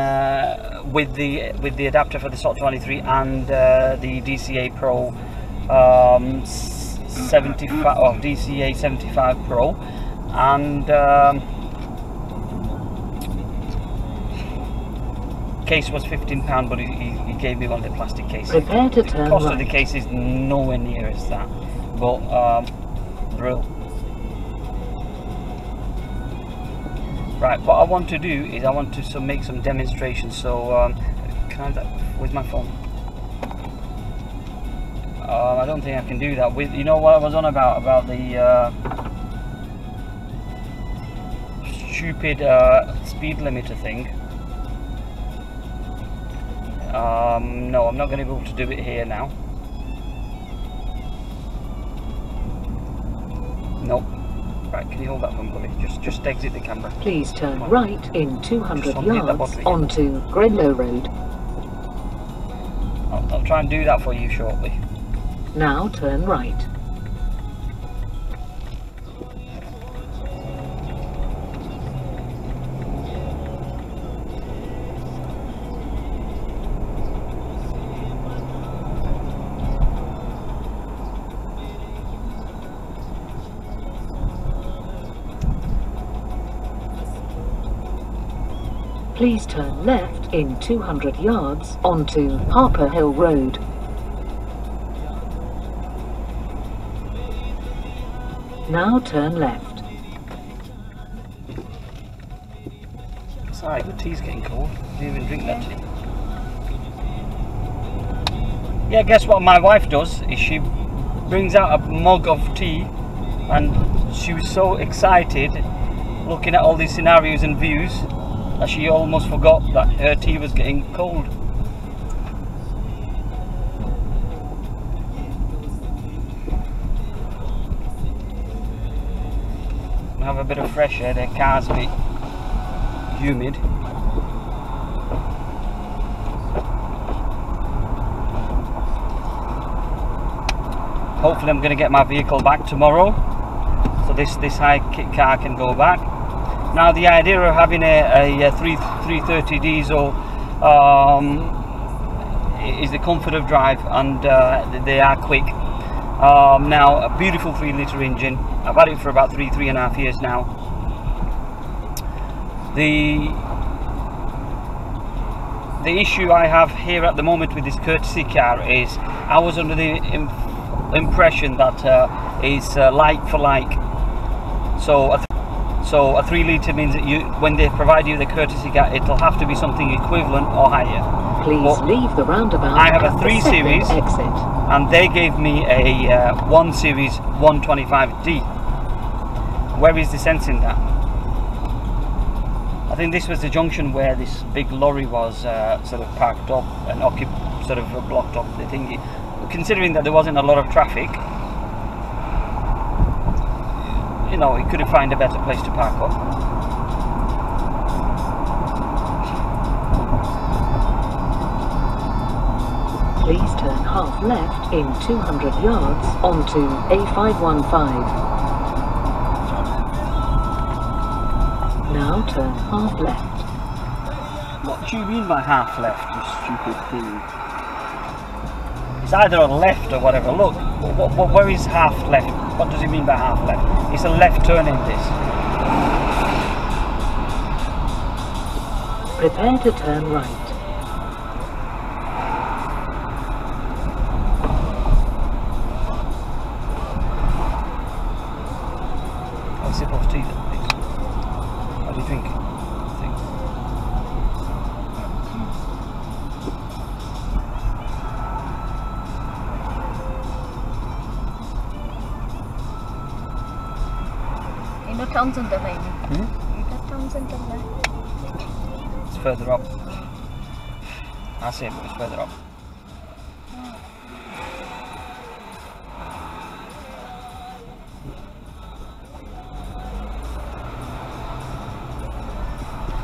[SPEAKER 1] with the adapter for the SOT 23 and the DCA Pro 75 or DCA 75 Pro, and case was £15, but he gave me one of the plastic cases.
[SPEAKER 2] Prepare to turn
[SPEAKER 1] the cost
[SPEAKER 2] right.
[SPEAKER 1] of the case is nowhere near as that, but drill. Right, what I want to do is I want to make some demonstrations. So can I have that? Where's my phone? I don't think I can do that. With, you know what I was on about the stupid speed limiter thing. No, I'm not going to be able to do it here now. Nope. Right, can you hold that one, buddy? Just exit the camera.
[SPEAKER 2] Please turn right in 200 yards onto Grenlow Road.
[SPEAKER 1] try and do that for you shortly.
[SPEAKER 2] Now turn right. Please turn left in 200 yards onto Harper Hill Road. Now turn left.
[SPEAKER 1] It's alright, the tea's getting cold. I didn't even drink that tea. Yeah, guess what my wife does is she brings out a mug of tea, and she was so excited looking at all these scenarios and views that she almost forgot that her tea was getting cold. Have a bit of fresh air, their car's a bit humid. Hopefully I'm going to get my vehicle back tomorrow, so this high kit car can go back. Now the idea of having a 330 diesel is the comfort of drive, and they are quick. Now a beautiful 3-litre engine. I've had it for about 3.5 years now. The issue I have here at the moment with this courtesy car is I was under the impression that it's like for like. So a 3-litre means that when they provide you the courtesy car, it'll have to be something equivalent or higher.
[SPEAKER 2] Please leave the roundabout.
[SPEAKER 1] I have a
[SPEAKER 2] at
[SPEAKER 1] 3
[SPEAKER 2] the second
[SPEAKER 1] Series,
[SPEAKER 2] exit.
[SPEAKER 1] and they gave me a 1 Series 125D. Where is the sense in that? I think this was the junction where this big lorry was sort of parked up and sort of blocked up the thingy. Considering that there wasn't a lot of traffic, you know, he could have found a better place to park up.
[SPEAKER 2] Please turn half left in 200 yards onto A515. Now turn half left.
[SPEAKER 1] What do you mean by half left, you stupid thing? It's either on left or whatever. Look, where is half left? What does he mean by half left? It's a left turn in this.
[SPEAKER 2] Prepare to turn right.
[SPEAKER 1] I'll sip off tea then, please. What do you think?
[SPEAKER 5] Town center maybe. Town center line.
[SPEAKER 1] It's further up. I see it, but it's further up.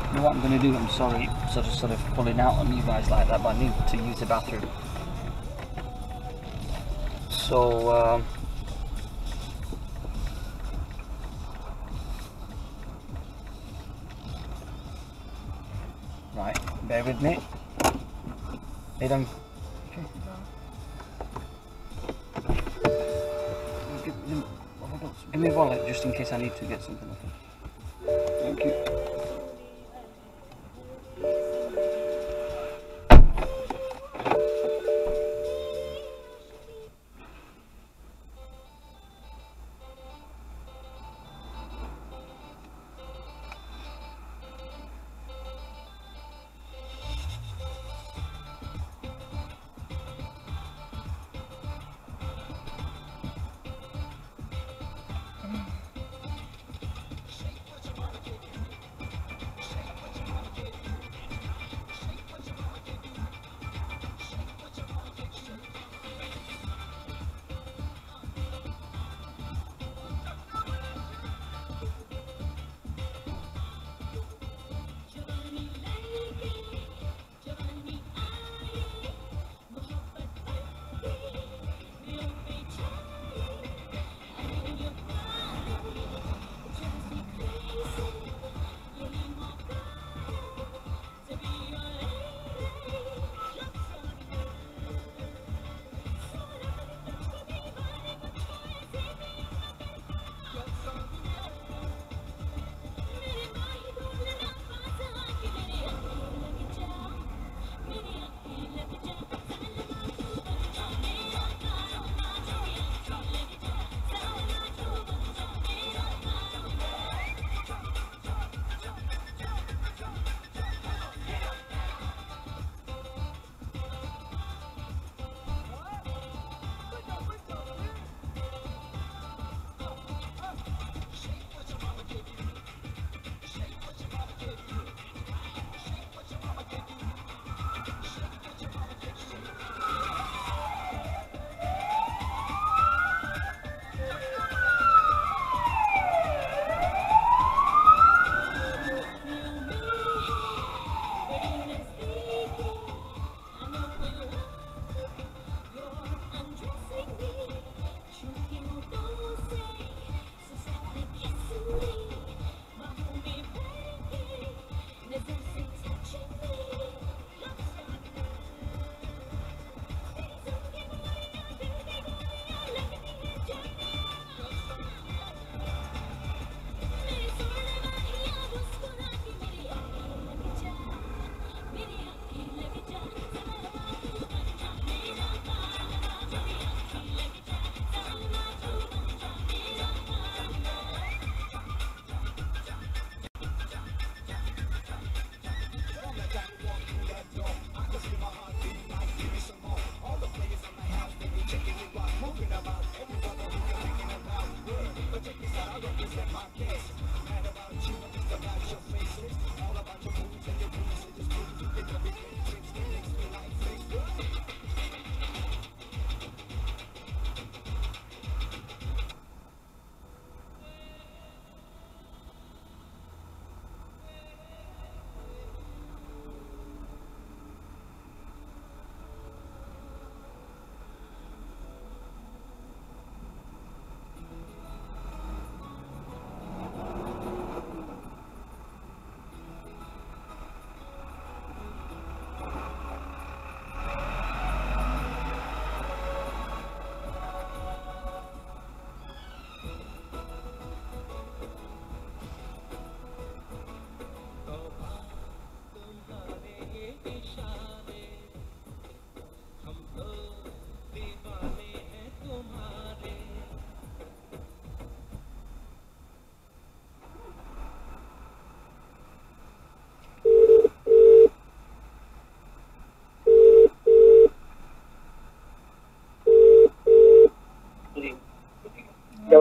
[SPEAKER 1] You know what I'm going to do? I'm sorry, sort of pulling out on you guys like that, but I need to use the bathroom. So. Right, bear with me. Hey, don't. Okay. Give me a wallet just in case I need to get something off it. Thank you.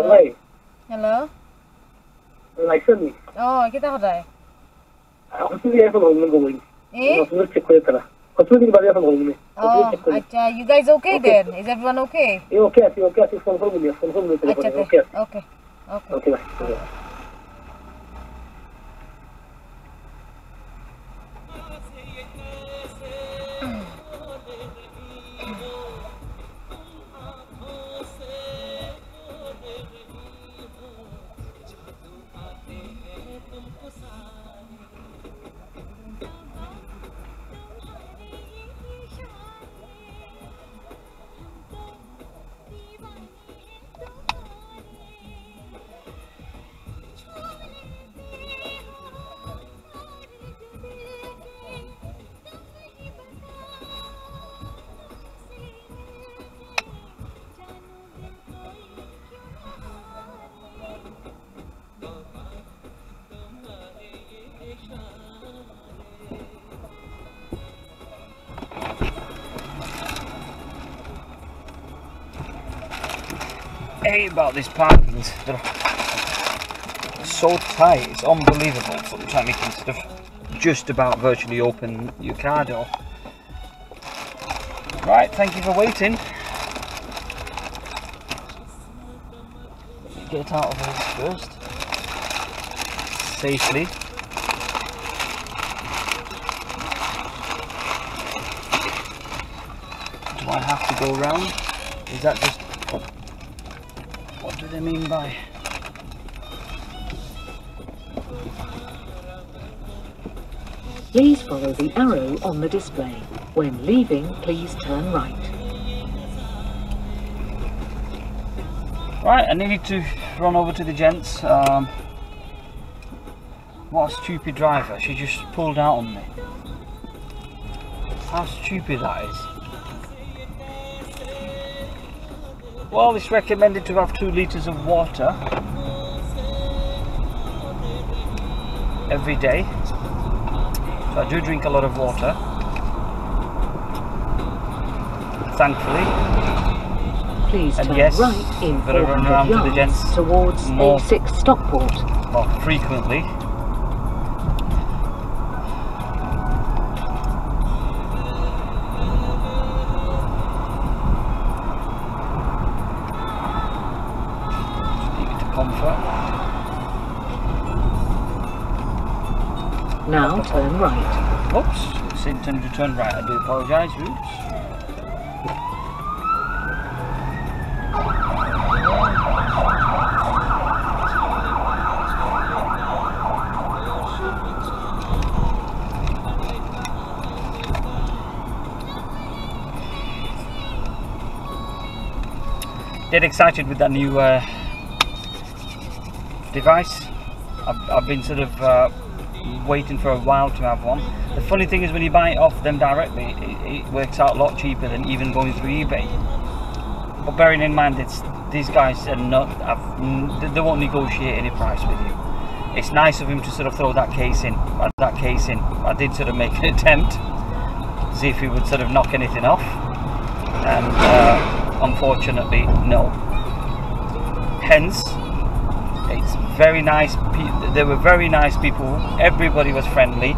[SPEAKER 4] Right.
[SPEAKER 5] Hello.
[SPEAKER 4] License.
[SPEAKER 5] Oh, kita hodai.
[SPEAKER 4] Hospital from home going.
[SPEAKER 5] Eh?
[SPEAKER 4] Hospital check kore tara. Hospital bari from home.
[SPEAKER 5] Oh, acha. You guys okay then? Is everyone okay?
[SPEAKER 4] You okay? You okay? You phone me. Phone me.
[SPEAKER 5] Acha.
[SPEAKER 4] Okay.
[SPEAKER 5] Okay. Okay.
[SPEAKER 4] Okay. Bye.
[SPEAKER 1] Hey, about these parkings, they're so tight, it's unbelievable. Sometimes you can sort of just about virtually open your car door. Right, thank you for waiting. Get out of here first. Safely. Do I have to go round? Is that just... What do they mean by?
[SPEAKER 2] Please follow the arrow on the display. When leaving, please turn right.
[SPEAKER 1] Right, I needed to run over to the gents. What a stupid driver. She just pulled out on me. How stupid that is. Well, it's recommended to have 2 litres of water every day. So I do drink a lot of water, thankfully.
[SPEAKER 2] Please
[SPEAKER 1] And
[SPEAKER 2] turn
[SPEAKER 1] yes,
[SPEAKER 2] right in
[SPEAKER 1] gotta run around
[SPEAKER 2] 400
[SPEAKER 1] to the gents
[SPEAKER 2] yards towards
[SPEAKER 1] more.
[SPEAKER 2] A6 Stockport.
[SPEAKER 1] More frequently.
[SPEAKER 2] Now turn right.
[SPEAKER 1] Oops, it's intended to turn right. I do apologise, oops. Dead excited with that new device. I've been sort of waiting for a while to have one. The funny thing is, when you buy it off them directly, it works out a lot cheaper than even going through eBay. But bearing in mind, these guys are not, they won't negotiate any price with you. It's nice of him to sort of throw that case in. I did sort of make an attempt to see if he would sort of knock anything off, and unfortunately, no. Hence, it's very nice. They were very nice people. Everybody was friendly.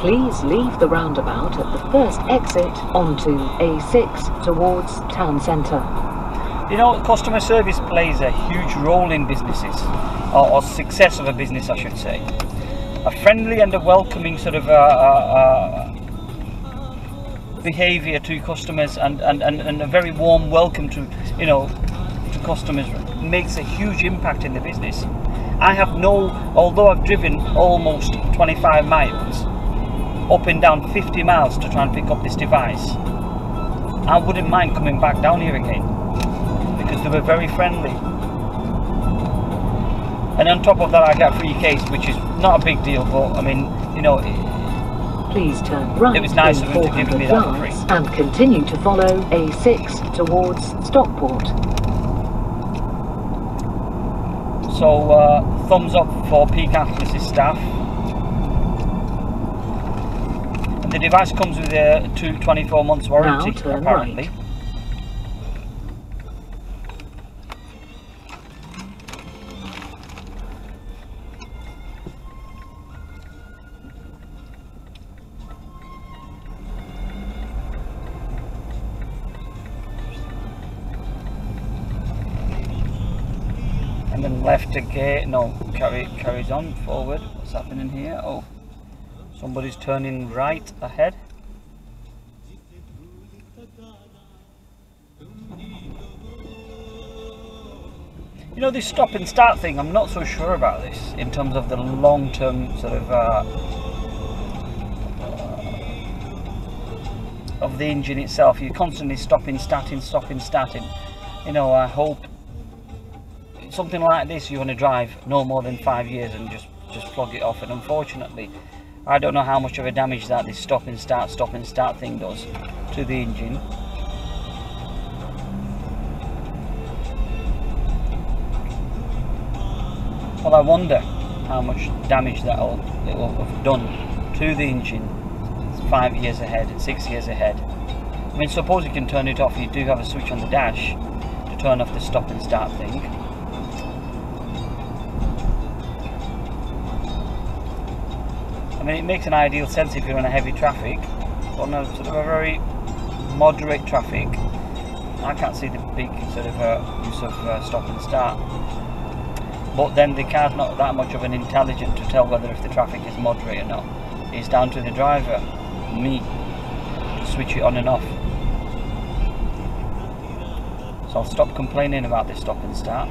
[SPEAKER 2] Please leave the roundabout at the first exit onto A6 towards town centre.
[SPEAKER 1] You know, customer service plays a huge role in businesses, or success of a business, I should say. A friendly and a welcoming sort of behaviour to customers, and a very warm welcome to, you know, to customers makes a huge impact in the business. I have although I've driven almost 25 miles, up and down 50 miles to try and pick up this device, I wouldn't mind coming back down here again, because they were very friendly. And on top of that, I got a free case, which is not a big deal, but I mean, you know,
[SPEAKER 2] please turn right
[SPEAKER 1] it was nice
[SPEAKER 2] in
[SPEAKER 1] of him to give me
[SPEAKER 2] 400
[SPEAKER 1] that for free.
[SPEAKER 2] yards and continue to follow A6 towards Stockport.
[SPEAKER 1] So thumbs up for Peak Atlas's staff. And the device comes with a 24 months warranty,
[SPEAKER 2] Now turn
[SPEAKER 1] apparently.
[SPEAKER 2] right.
[SPEAKER 1] Left again. No, carries on forward. What's happening here? Oh, somebody's turning right ahead. You know, this stop and start thing, I'm not so sure about this in terms of the long-term sort of the engine itself. You're constantly stopping, starting. You know, I hope something like this you want to drive no more than 5 years and just flog it off. And unfortunately, I don't know how much of a damage that this stop and start thing does to the engine. Well, I wonder how much damage it will have done to the engine 5 years ahead and 6 years ahead. I mean, suppose you can turn it off. You do have a switch on the dash to turn off the stop and start thing. I mean, it makes an ideal sense if you're on a heavy traffic. On a sort of a very moderate traffic, I can't see the big sort of use of stop and start. But then the car's not that much of an intelligent to tell whether if the traffic is moderate or not. It's down to the driver, me, to switch it on and off. So I'll stop complaining about this stop and start.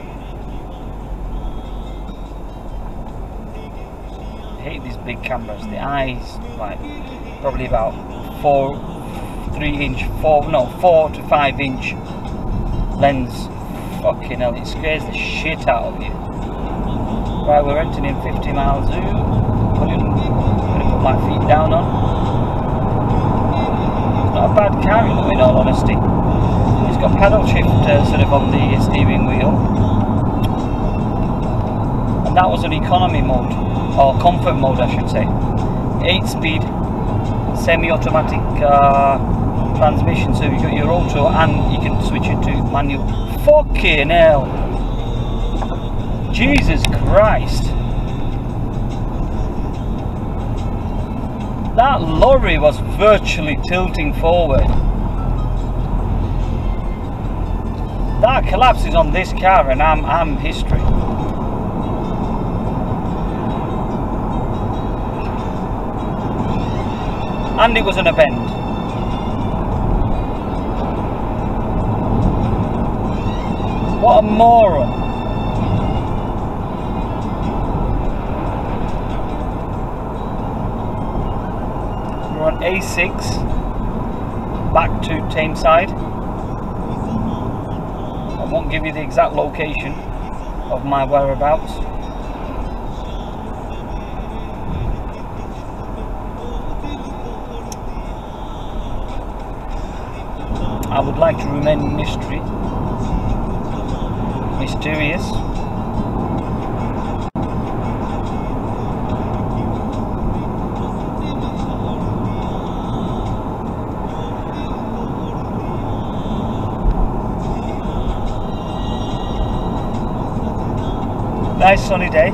[SPEAKER 1] I hate these big cameras. The eyes, like probably about 4 to 5 inch lens. Fucking hell, it scares the shit out of you. Right, we're entering in 50 miles zoo. Gonna put my feet down on. It's not a bad car, you know, in all honesty. It's got paddle shift sort of on the steering wheel. And that was an economy mode, or comfort mode I should say. 8-speed semi-automatic transmission, so you've got your auto and you can switch it to manual. Fucking hell! Jesus Christ! That lorry was virtually tilting forward. That collapses on this car and I'm history. And it was in a bend. What a moron. We're on A6 back to Tameside. I won't give you the exact location of my whereabouts. I would like to remain mysterious. Nice sunny day.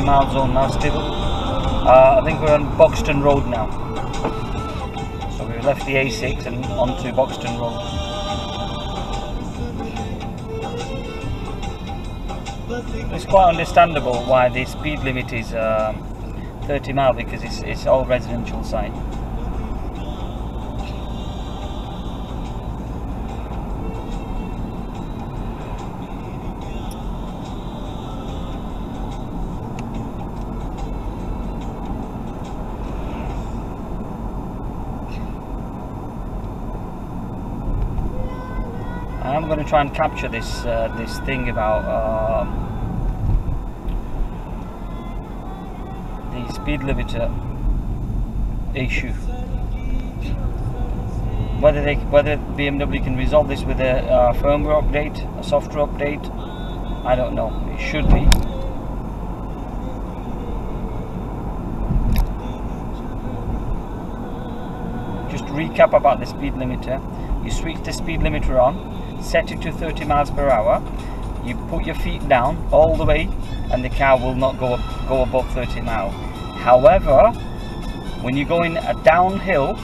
[SPEAKER 1] Mile zone now still. I think we're on Boxton Road now. So we left the A6 and onto Boxton Road. It's quite understandable why the speed limit is 30 miles because it's all residential site. I'm going to try and capture this this thing about the speed limiter issue. Whether BMW can resolve this with a firmware update, a software update, I don't know. It should be. Just recap about the speed limiter. You switch the speed limiter on, set it to 30 miles per hour. You put your feet down all the way, and the car will not go above 30 miles. However, when you're going downhill,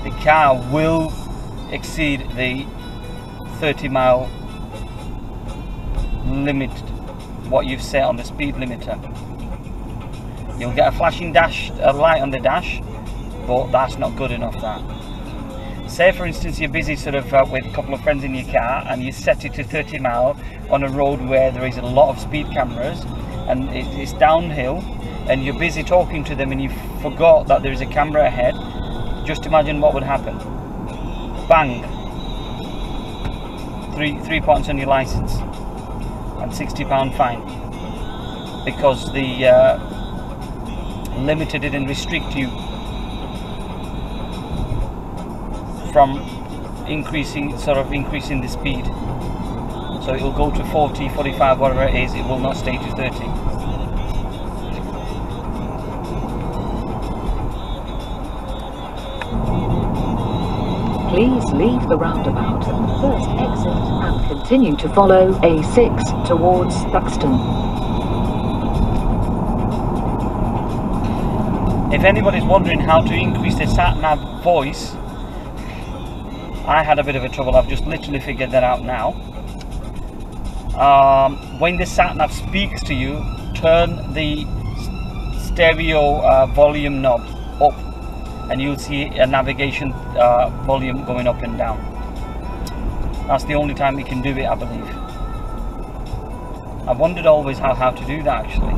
[SPEAKER 1] the car will exceed the 30-mile limit, what you've set on the speed limiter. You'll get a flashing light on the dash, but that's not good enough. That. Say for instance you're busy sort of with a couple of friends in your car, and you set it to 30 miles on a road where there is a lot of speed cameras, and it's downhill, and you're busy talking to them and you forgot that there is a camera ahead. Just imagine what would happen. Bang! Three points on your license and £60 fine, because the limiter didn't restrict you from increasing the speed. So it will go to 40, 45, whatever it is. It will not stay to 30.
[SPEAKER 2] Please leave the roundabout at the first exit and continue to follow A6 towards Buxton.
[SPEAKER 1] If anybody's wondering how to increase the sat-nav voice, I had a bit of a trouble. I've just literally figured that out now. When the sat-nav speaks to you, turn the stereo volume knob up, and you'll see a navigation volume going up and down. That's the only time you can do it, I believe. I wondered always how to do that actually,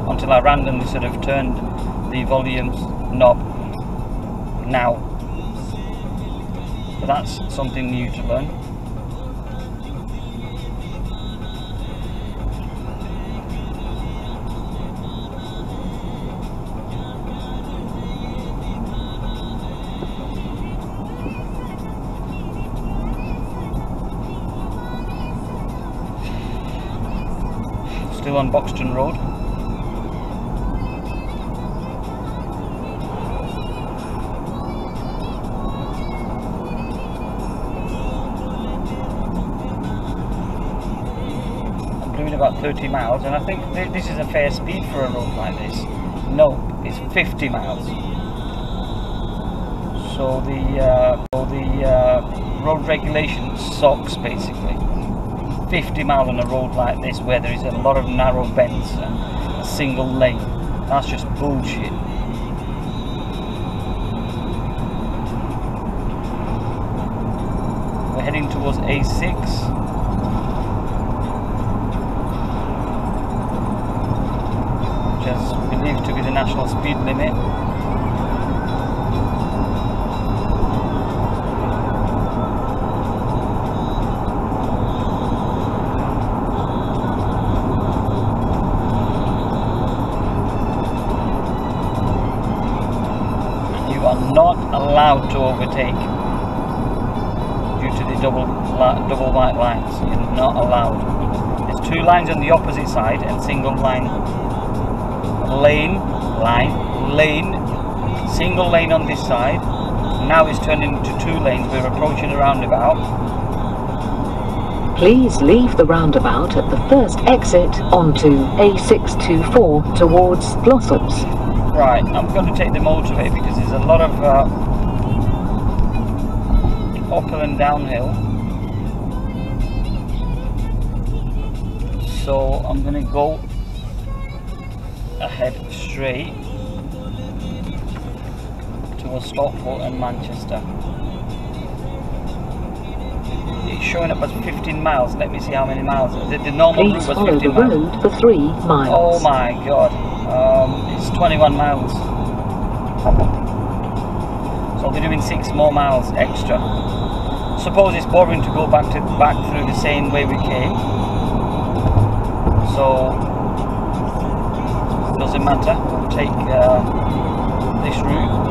[SPEAKER 1] until I randomly sort of turned the volume knob now. But that's something new to learn. Still on Buxton Road. I'm doing about 30 miles, and I think this is a fair speed for a road like this. No, it's 50 miles. So the road regulation sucks basically. 50 miles on a road like this where there is a lot of narrow bends and a single lane. That's just bullshit. We're heading towards A6. Which is believed to be the national speed limit. Not allowed to overtake due to the double white lines. You're not allowed. There's two lines on the opposite side and single line, single lane on this side. Now it's turned into two lanes. We're approaching a roundabout.
[SPEAKER 2] Please leave the roundabout at the first exit onto A624 towards Blossoms.
[SPEAKER 1] Right, I'm going to take the motorway because there's a lot of uphill and downhill. So I'm going to go ahead straight towards Stockport and Manchester. It's showing up as 15 miles. Let me see how many miles. The normal route was 15 miles.
[SPEAKER 2] Follow the road for 3 miles.
[SPEAKER 1] Oh my god. It's 21 miles. So they're doing 6 more miles extra. suppose it's boring to go back through the same way we came, so doesn't matter, we'll take this route.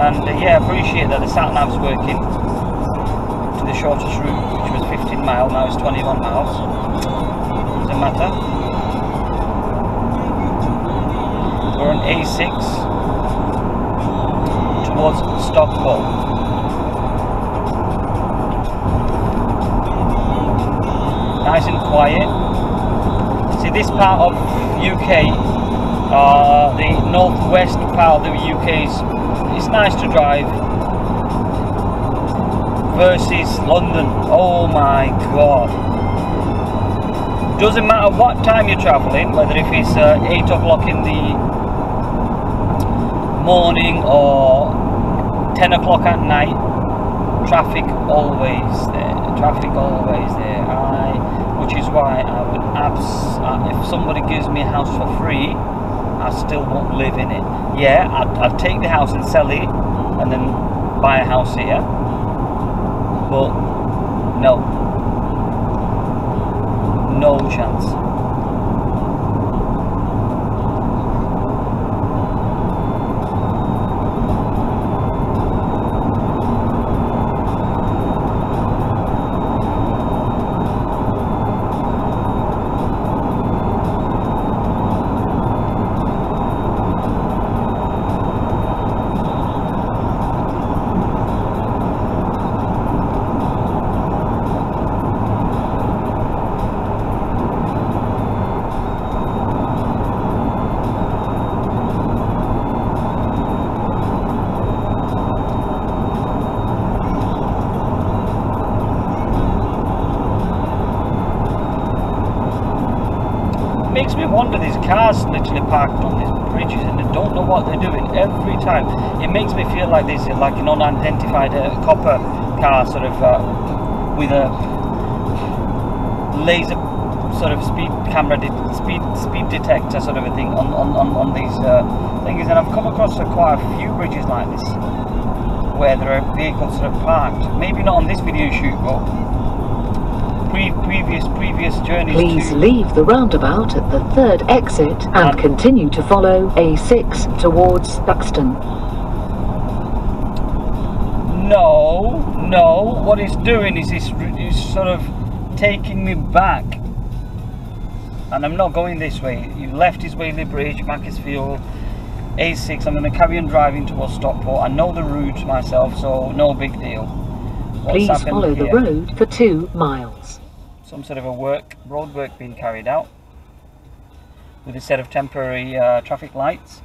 [SPEAKER 1] And yeah, appreciate that the sat nav's working to the shortest route, which was 15 miles, now it's 21 miles, doesn't matter. We're on A6 towards Stockport. Nice and quiet. See, this part of UK, the northwest part of the UK it's nice to drive versus London. Oh my god. Doesn't matter what time you're travelling, whether if it's 8 o'clock in the morning or 10 o'clock at night, traffic always there. Traffic always there. Which is why I would if somebody gives me a house for free, I still won't live in it. Yeah, I'd take the house and sell it and then buy a house here, but no chance. Makes me wonder, these cars literally parked on these bridges and they don't know what they're doing every time. It makes me feel like this is like an unidentified copper car, sort of with a laser sort of speed camera, speed detector sort of a thing on these things. And I've come across quite a few bridges like this where there are vehicles sort of parked. Maybe not on this video shoot, but previous journeys.
[SPEAKER 2] Please leave the roundabout at the 3rd exit and continue to follow A6 towards Buxton.
[SPEAKER 1] No, what it's doing is it's sort of taking me back, and I'm not going this way. You left is Whaley Bridge, Macclesfield, A6. I'm going to carry on driving towards Stockport. I know the route myself, so no big deal.
[SPEAKER 2] Please follow the road for 2 miles.
[SPEAKER 1] Some sort of a road work being carried out with a set of temporary traffic lights.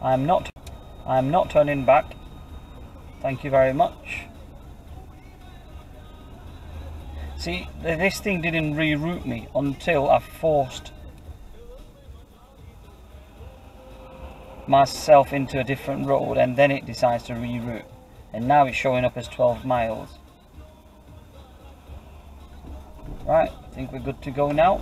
[SPEAKER 1] I'm not turning back. Thank you very much. See, this thing didn't reroute me until I forced myself into a different road, and then it decides to reroute, and now it's showing up as 12 miles. Right, I think we're good to go now.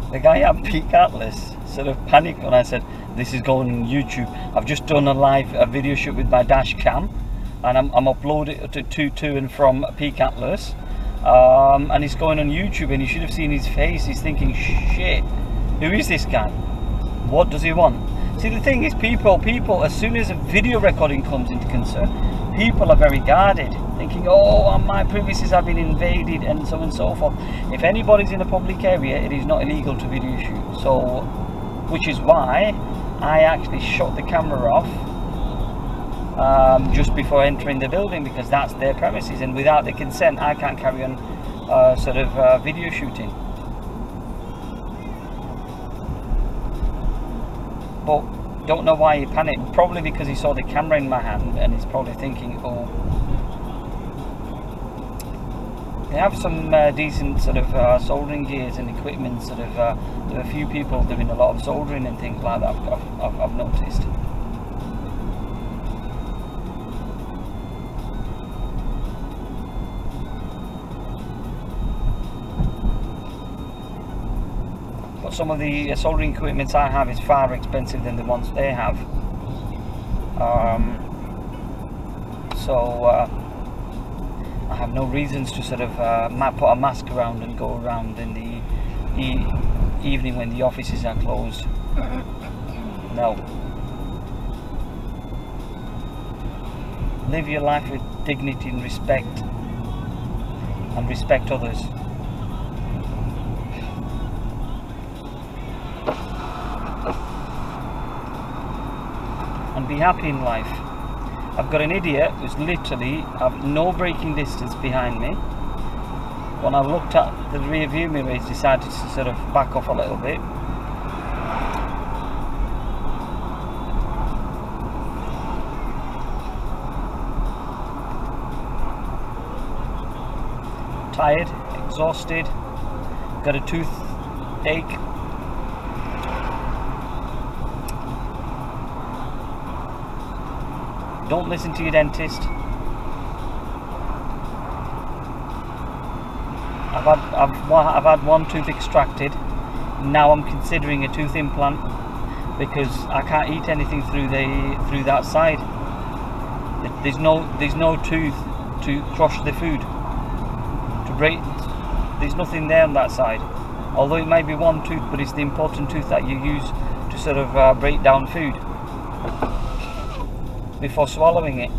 [SPEAKER 1] The guy at Peak Atlas sort of panicked when I said this is going on YouTube. I've just done a live video shoot with my dash cam, and I'm uploading it to and from Peak Atlas, and it's going on YouTube, and you should have seen his face. He's thinking, shit, who is this guy? What does he want? See, the thing is, people, as soon as a video recording comes into concern, people are very guarded, thinking, oh, my privacies have been invaded, and so on and so forth. If anybody's in a public area, it is not illegal to video shoot. So, which is why I actually shut the camera off just before entering the building, because that's their premises, and without their consent, I can't carry on video shooting. But don't know why he panicked. Probably because he saw the camera in my hand, and he's probably thinking, oh, They have some decent sort of soldering gears and equipment. Sort of, there are a few people doing a lot of soldering and things like that. I've noticed. But some of the soldering equipment I have is far expensive than the ones they have. So I have no reasons to sort of put a mask around and go around in the evening when the offices are closed. No. Live your life with dignity and respect others. And be happy in life. I've got an idiot who's literally have no braking distance behind me. When I looked at the rear view mirror, he's decided to sort of back off a little bit. Tired, exhausted, got a toothache. Don't listen to your dentist. I've had one tooth extracted. Now I'm considering a tooth implant because I can't eat anything through that side. There's no tooth to crush the food. To break. There's nothing there on that side. Although it may be one tooth, but it's the important tooth that you use to sort of break down food before swallowing it.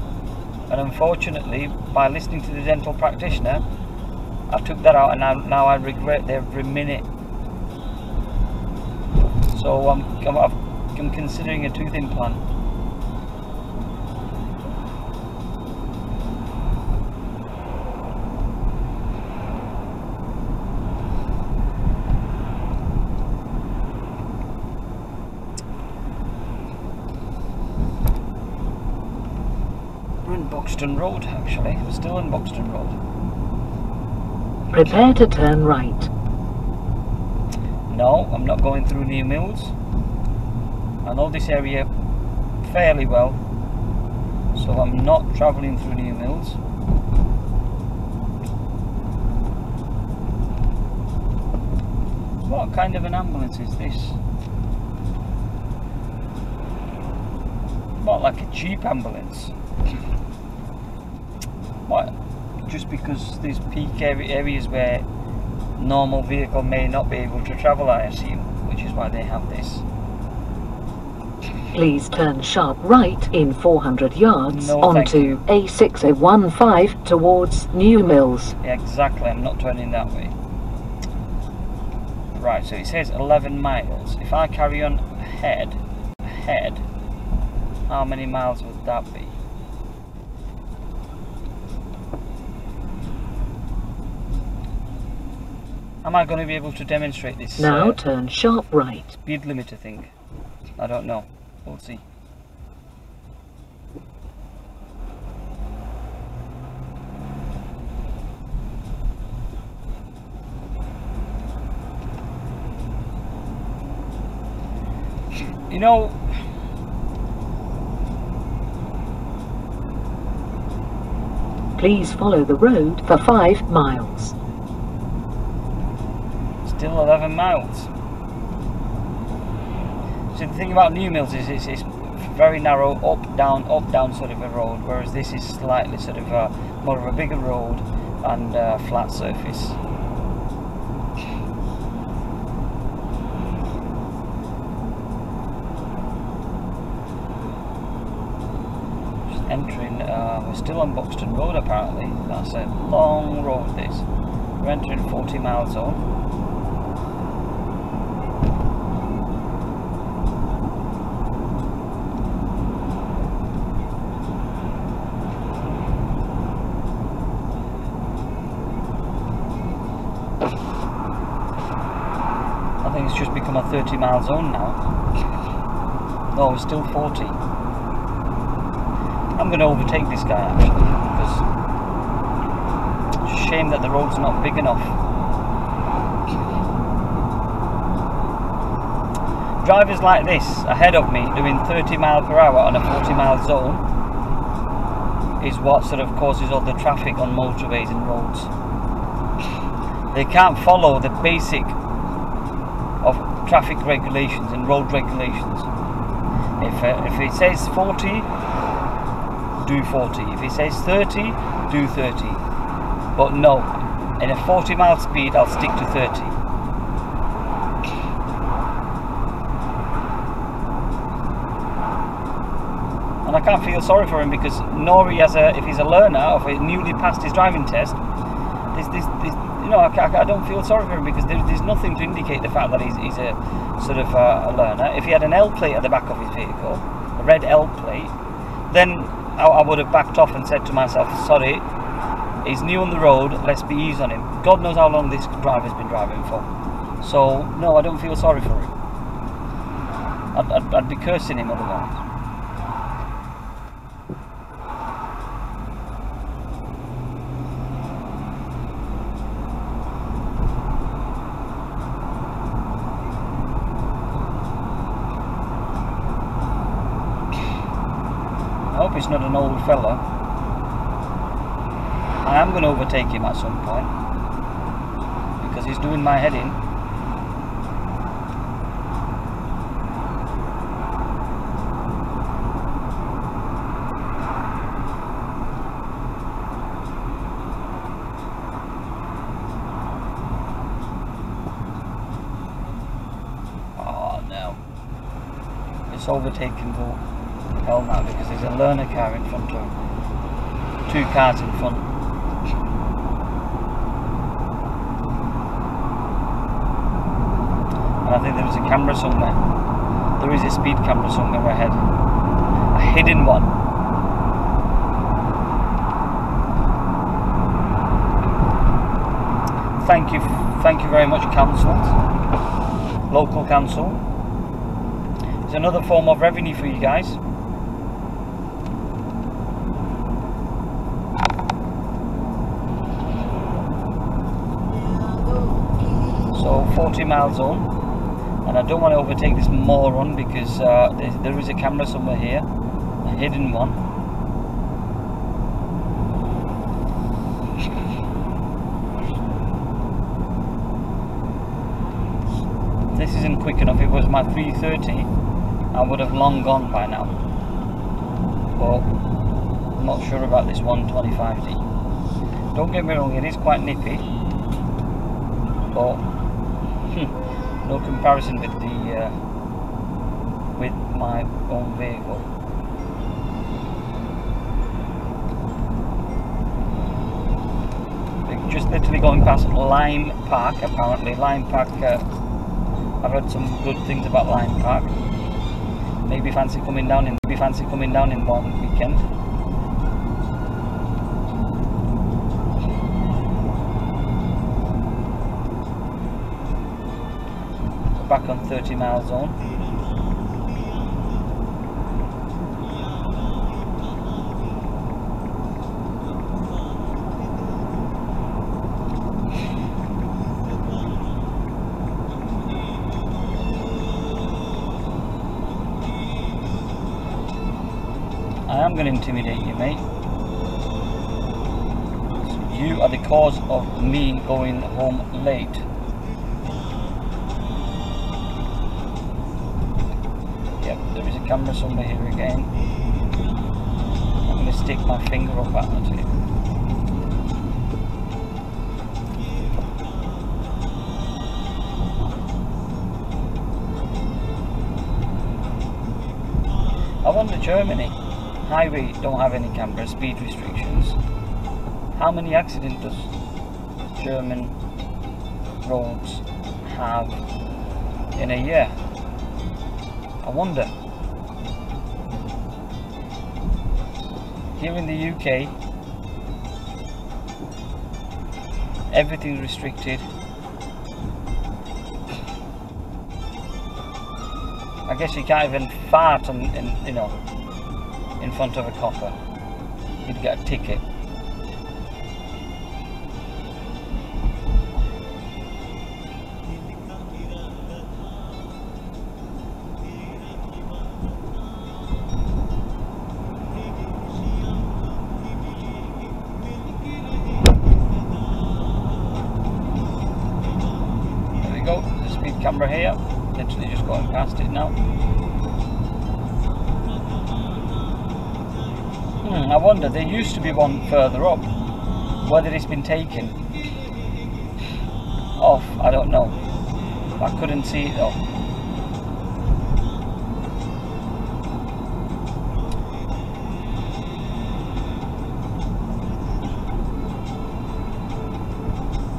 [SPEAKER 1] And unfortunately, by listening to the dental practitioner, I took that out, and now I regret every minute. So I'm considering a tooth implant. We're in Buxton Road, actually. We're still in Buxton Road.
[SPEAKER 2] Prepare to turn right.
[SPEAKER 1] No, I'm not going through New Mills. I know this area fairly well, so I'm not travelling through New Mills. What kind of an ambulance is this? Not like a cheap ambulance. What? Just because there's peak areas where normal vehicle may not be able to travel, I assume, which is why they have this.
[SPEAKER 2] Please turn sharp right in 400 yards
[SPEAKER 1] No,
[SPEAKER 2] onto A6015 towards New Mills.
[SPEAKER 1] Yeah, exactly, I'm not turning that way. Right, so it says 11 miles. If I carry on ahead, how many miles would that be? Am I going to be able to demonstrate this?
[SPEAKER 2] Now turn sharp right.
[SPEAKER 1] Speed limiter thing? I don't know. We'll see. You know,
[SPEAKER 2] Please follow the road for 5 miles.
[SPEAKER 1] still 11 miles. So the thing about New Mills is it's very narrow, up down sort of a road, whereas this is slightly sort of more of a bigger road and flat surface. Just entering, we're still on Buxton Road apparently. That's a long road this. We're entering 40 mile zone. I think it's just become a 30 mile zone now. No, it's still 40. I'm going to overtake this guy actually, because shame that the road's not big enough. Drivers like this ahead of me doing 30 miles per hour on a 40 mile zone is what sort of causes all the traffic on motorways and roads. They can't follow the basic of traffic regulations and road regulations. If it says 40, do 40. If it says 30, do 30. But no, in a 40 mile speed I'll stick to 30. And I can't feel sorry for him, because nor he has if he's a learner or if he newly passed his driving test, you know, I don't feel sorry for him, because there's nothing to indicate the fact that he's a sort of a learner. If he had an L plate at the back of his vehicle, a red L plate, then I would have backed off and said to myself, sorry, he's new on the road, let's be easy on him. God knows how long this driver's been driving for. So no, I don't feel sorry for him. I'd be cursing him otherwise. I hope he's not an old fella. I am going to overtake him at some point, because he's doing my head in. Oh no. This overtake can go hell now, because there's a learner car in front of him. 2 cars in front. And I think there is a camera somewhere. There is a speed camera somewhere ahead. A hidden one. Thank you very much, council. Local council. It's another form of revenue for you guys. So 40 mile zone, and I don't want to overtake this moron, because there is a camera somewhere here, a hidden one. This isn't quick enough. If it was my 330, I would have long gone by now. But I'm not sure about this 125D. Don't get me wrong, it is quite nippy, but no comparison with with my own vehicle. We're just literally going past Lime Park. Apparently Lime Park, I've heard some good things about Lime Park. Maybe fancy coming down in one weekend. Back on 30 mile zone. I am going to intimidate you, mate. You are the cause of me going home late. There is a camera somewhere here again. I'm going to stick my finger up at it. I wonder, Germany, highway don't have any camera, speed restrictions. How many accidents does German roads have in a year? I wonder. Here in the UK, everything's restricted. I guess you can't even fart in front of a copper. You'd get a ticket. go. There's a speed camera here. Literally just going past it now. I wonder, there used to be one further up. Whether it's been taken off, I don't know. I couldn't see it though.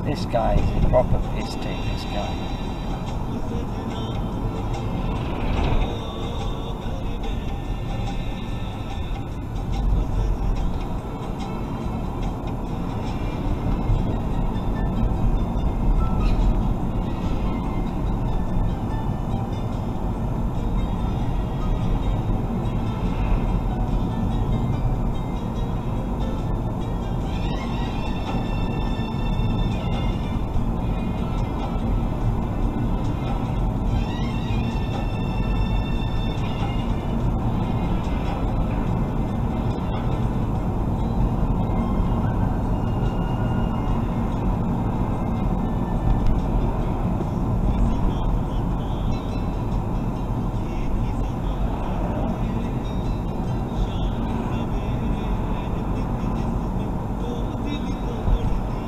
[SPEAKER 1] This guy is a proper piss take, this guy.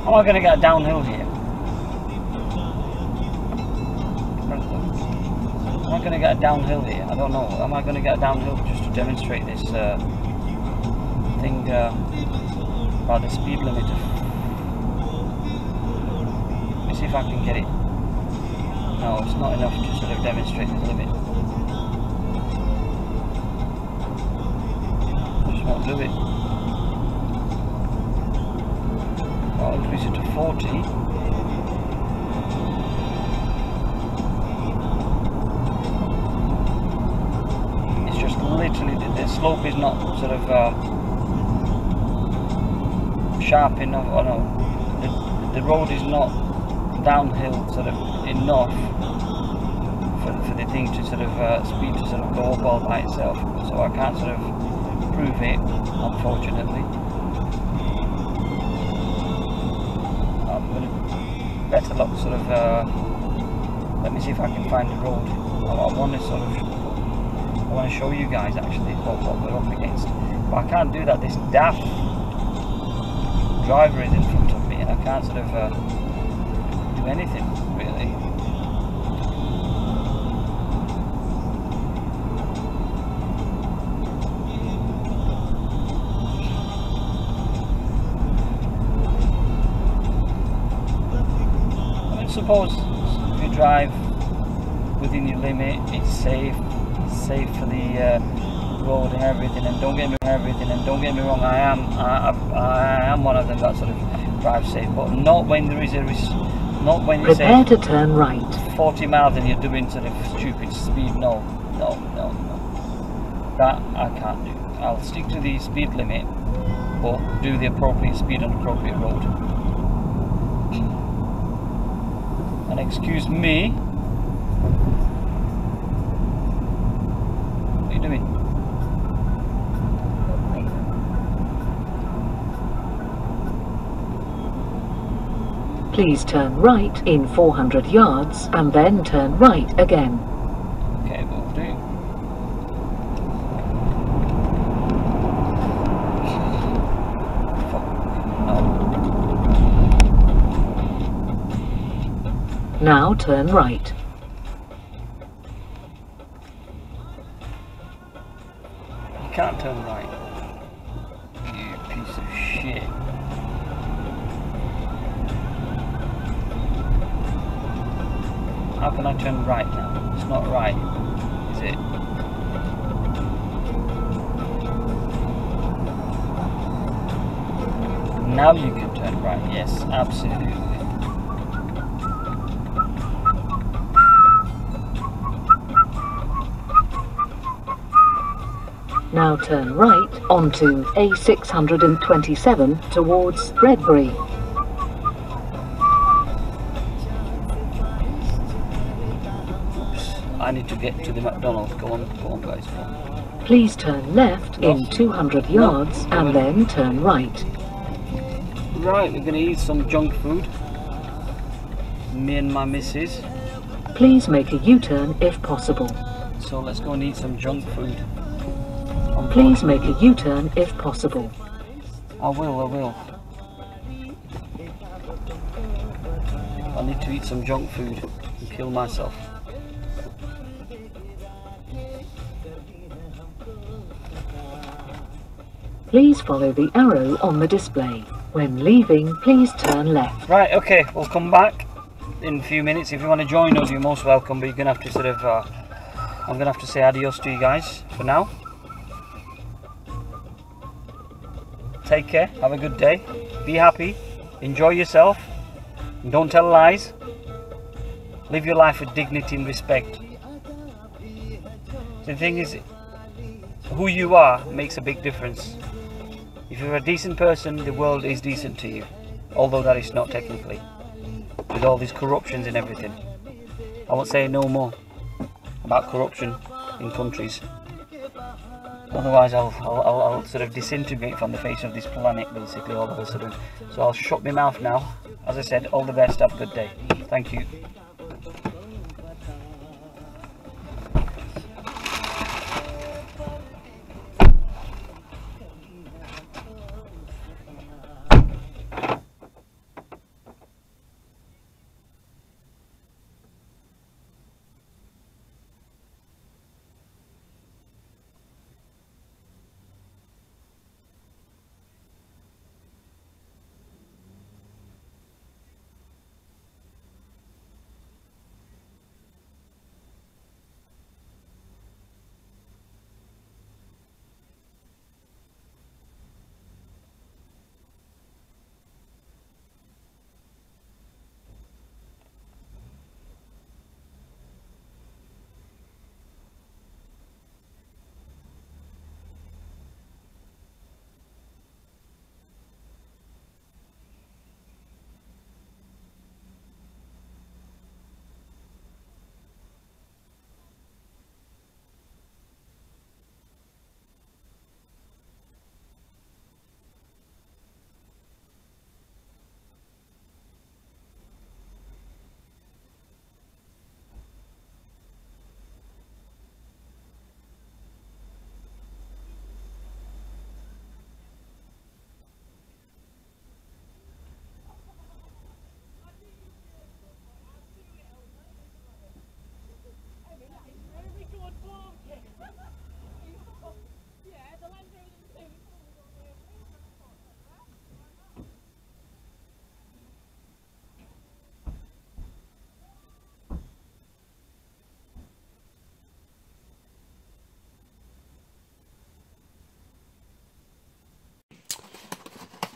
[SPEAKER 1] Am I going to get downhill here? Am I going to get downhill here? I don't know. Am I going to get downhill just to demonstrate this thing about the speed limit? Let me see if I can get it. No, it's not enough to sort of demonstrate the limit. I just won't do it. I'll increase it to 40. It's just literally the slope is not sort of sharp enough. Oh no, the road is not downhill sort of enough for the thing to sort of speed to sort of go up all by itself. So I can't sort of prove it, unfortunately. Better luck sort of let me see if I can find the road. I want to sort of I want to show you guys actually what we're up against, but I can't do that. This daft driver is in front of me and I can't sort of do anything really. Suppose if you drive within your limit, it's safe for the road and everything. And don't get me wrong, I am one of them that sort of drive safe, but not when there is a risk. Not when you
[SPEAKER 2] Prepare
[SPEAKER 1] say
[SPEAKER 2] to turn right.
[SPEAKER 1] 40 miles and you're doing sort of stupid speed. No. That I can't do. I'll stick to the speed limit, but do the appropriate speed on the appropriate road. And excuse me, what are you doing?
[SPEAKER 2] Please turn right in 400 yards and then turn right again.
[SPEAKER 1] Okay, will do.
[SPEAKER 2] Now turn right.
[SPEAKER 1] You can't turn right. You piece of shit. How can I turn right now? It's not right, is it? Now you can turn right, yes, absolutely.
[SPEAKER 2] Now turn right onto A627 towards Redbury.
[SPEAKER 1] I need to get to the McDonald's. Go on guys, go on.
[SPEAKER 2] Please turn left in 200 yards and then turn right.
[SPEAKER 1] Right, we're going to eat some junk food. Me and my missus.
[SPEAKER 2] Please make a U-turn if possible.
[SPEAKER 1] So let's go and eat some junk food.
[SPEAKER 2] Please make a U-turn if possible.
[SPEAKER 1] I will. I need to eat some junk food and kill myself.
[SPEAKER 2] Please follow the arrow on the display. When leaving, please turn left.
[SPEAKER 1] Right, okay, we'll come back in a few minutes. If you want to join us, you're most welcome, but you're going to have to sort of, I'm going to have to say adios to you guys for now. Take care, have a good day, be happy, enjoy yourself, and don't tell lies. Live your life with dignity and respect. The thing is, who you are makes a big difference. If you're a decent person, the world is decent to you, although that is not technically, with all these corruptions and everything. I won't say no more about corruption in countries, otherwise I'll sort of disintegrate from the face of this planet, basically, all of a sudden. So I'll shut my mouth now. As I said, all the best, have a good day. Thank you.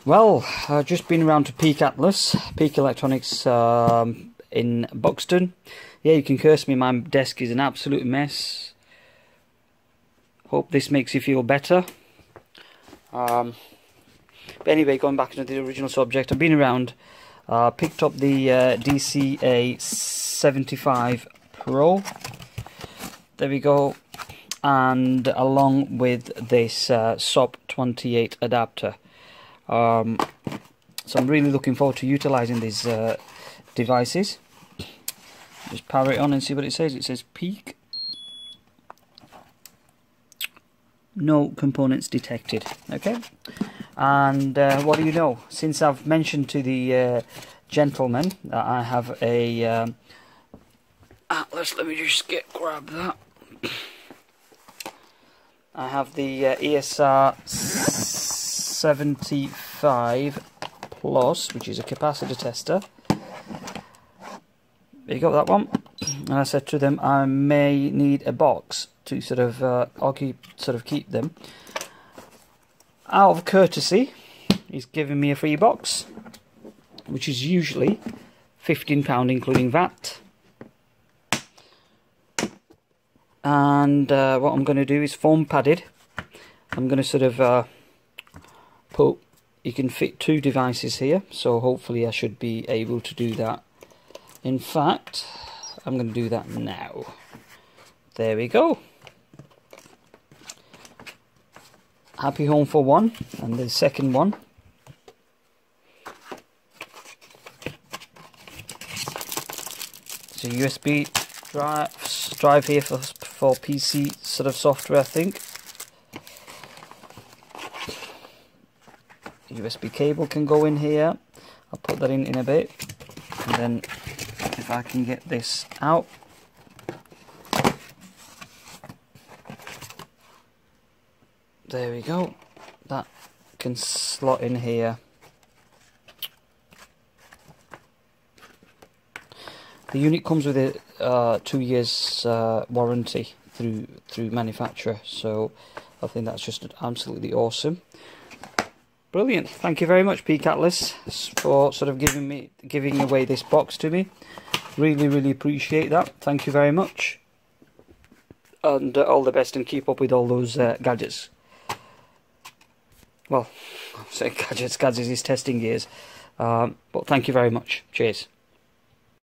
[SPEAKER 1] Well, I've just been around to Peak Atlas, Peak Electronics in Buxton. Yeah, you can curse me, my desk is an absolute mess. Hope this makes you feel better. But anyway, going back to the original subject, I've been around, picked up the DCA75 Pro. There we go. And along with this SOP28 adapter. So I'm really looking forward to utilizing these devices. Just power it on and see what it says. It says Peak. No components detected. Okay. And what do you know? Since I've mentioned to the gentleman that I have a Atlas, let me just grab that. I have the ESR75 Plus, which is a capacitor tester. There you go, that one. And I said to them I may need a box to sort of keep them. Out of courtesy, he's giving me a free box, which is usually £15 including VAT. And what I'm going to do is foam padded. I'm going to sort of put, you can fit 2 devices here, so hopefully I should be able to do that. In fact, I'm going to do that now. There we go. Happy home for one, and the second one. It's a USB drive here for PC sort of software, I think. USB cable can go in here. I'll put that in a bit, and then if I can get this out. There we go. That can slot in here. The unit comes with a 2 years warranty through manufacturer, so I think that's just absolutely awesome. Brilliant. Thank you very much, Peak Atlas, for sort of giving away this box to me. Really appreciate that. Thank you very much, and all the best, and keep up with all those gadgets. Well, I'm saying gadgets is testing gears, but thank you very much. Cheers.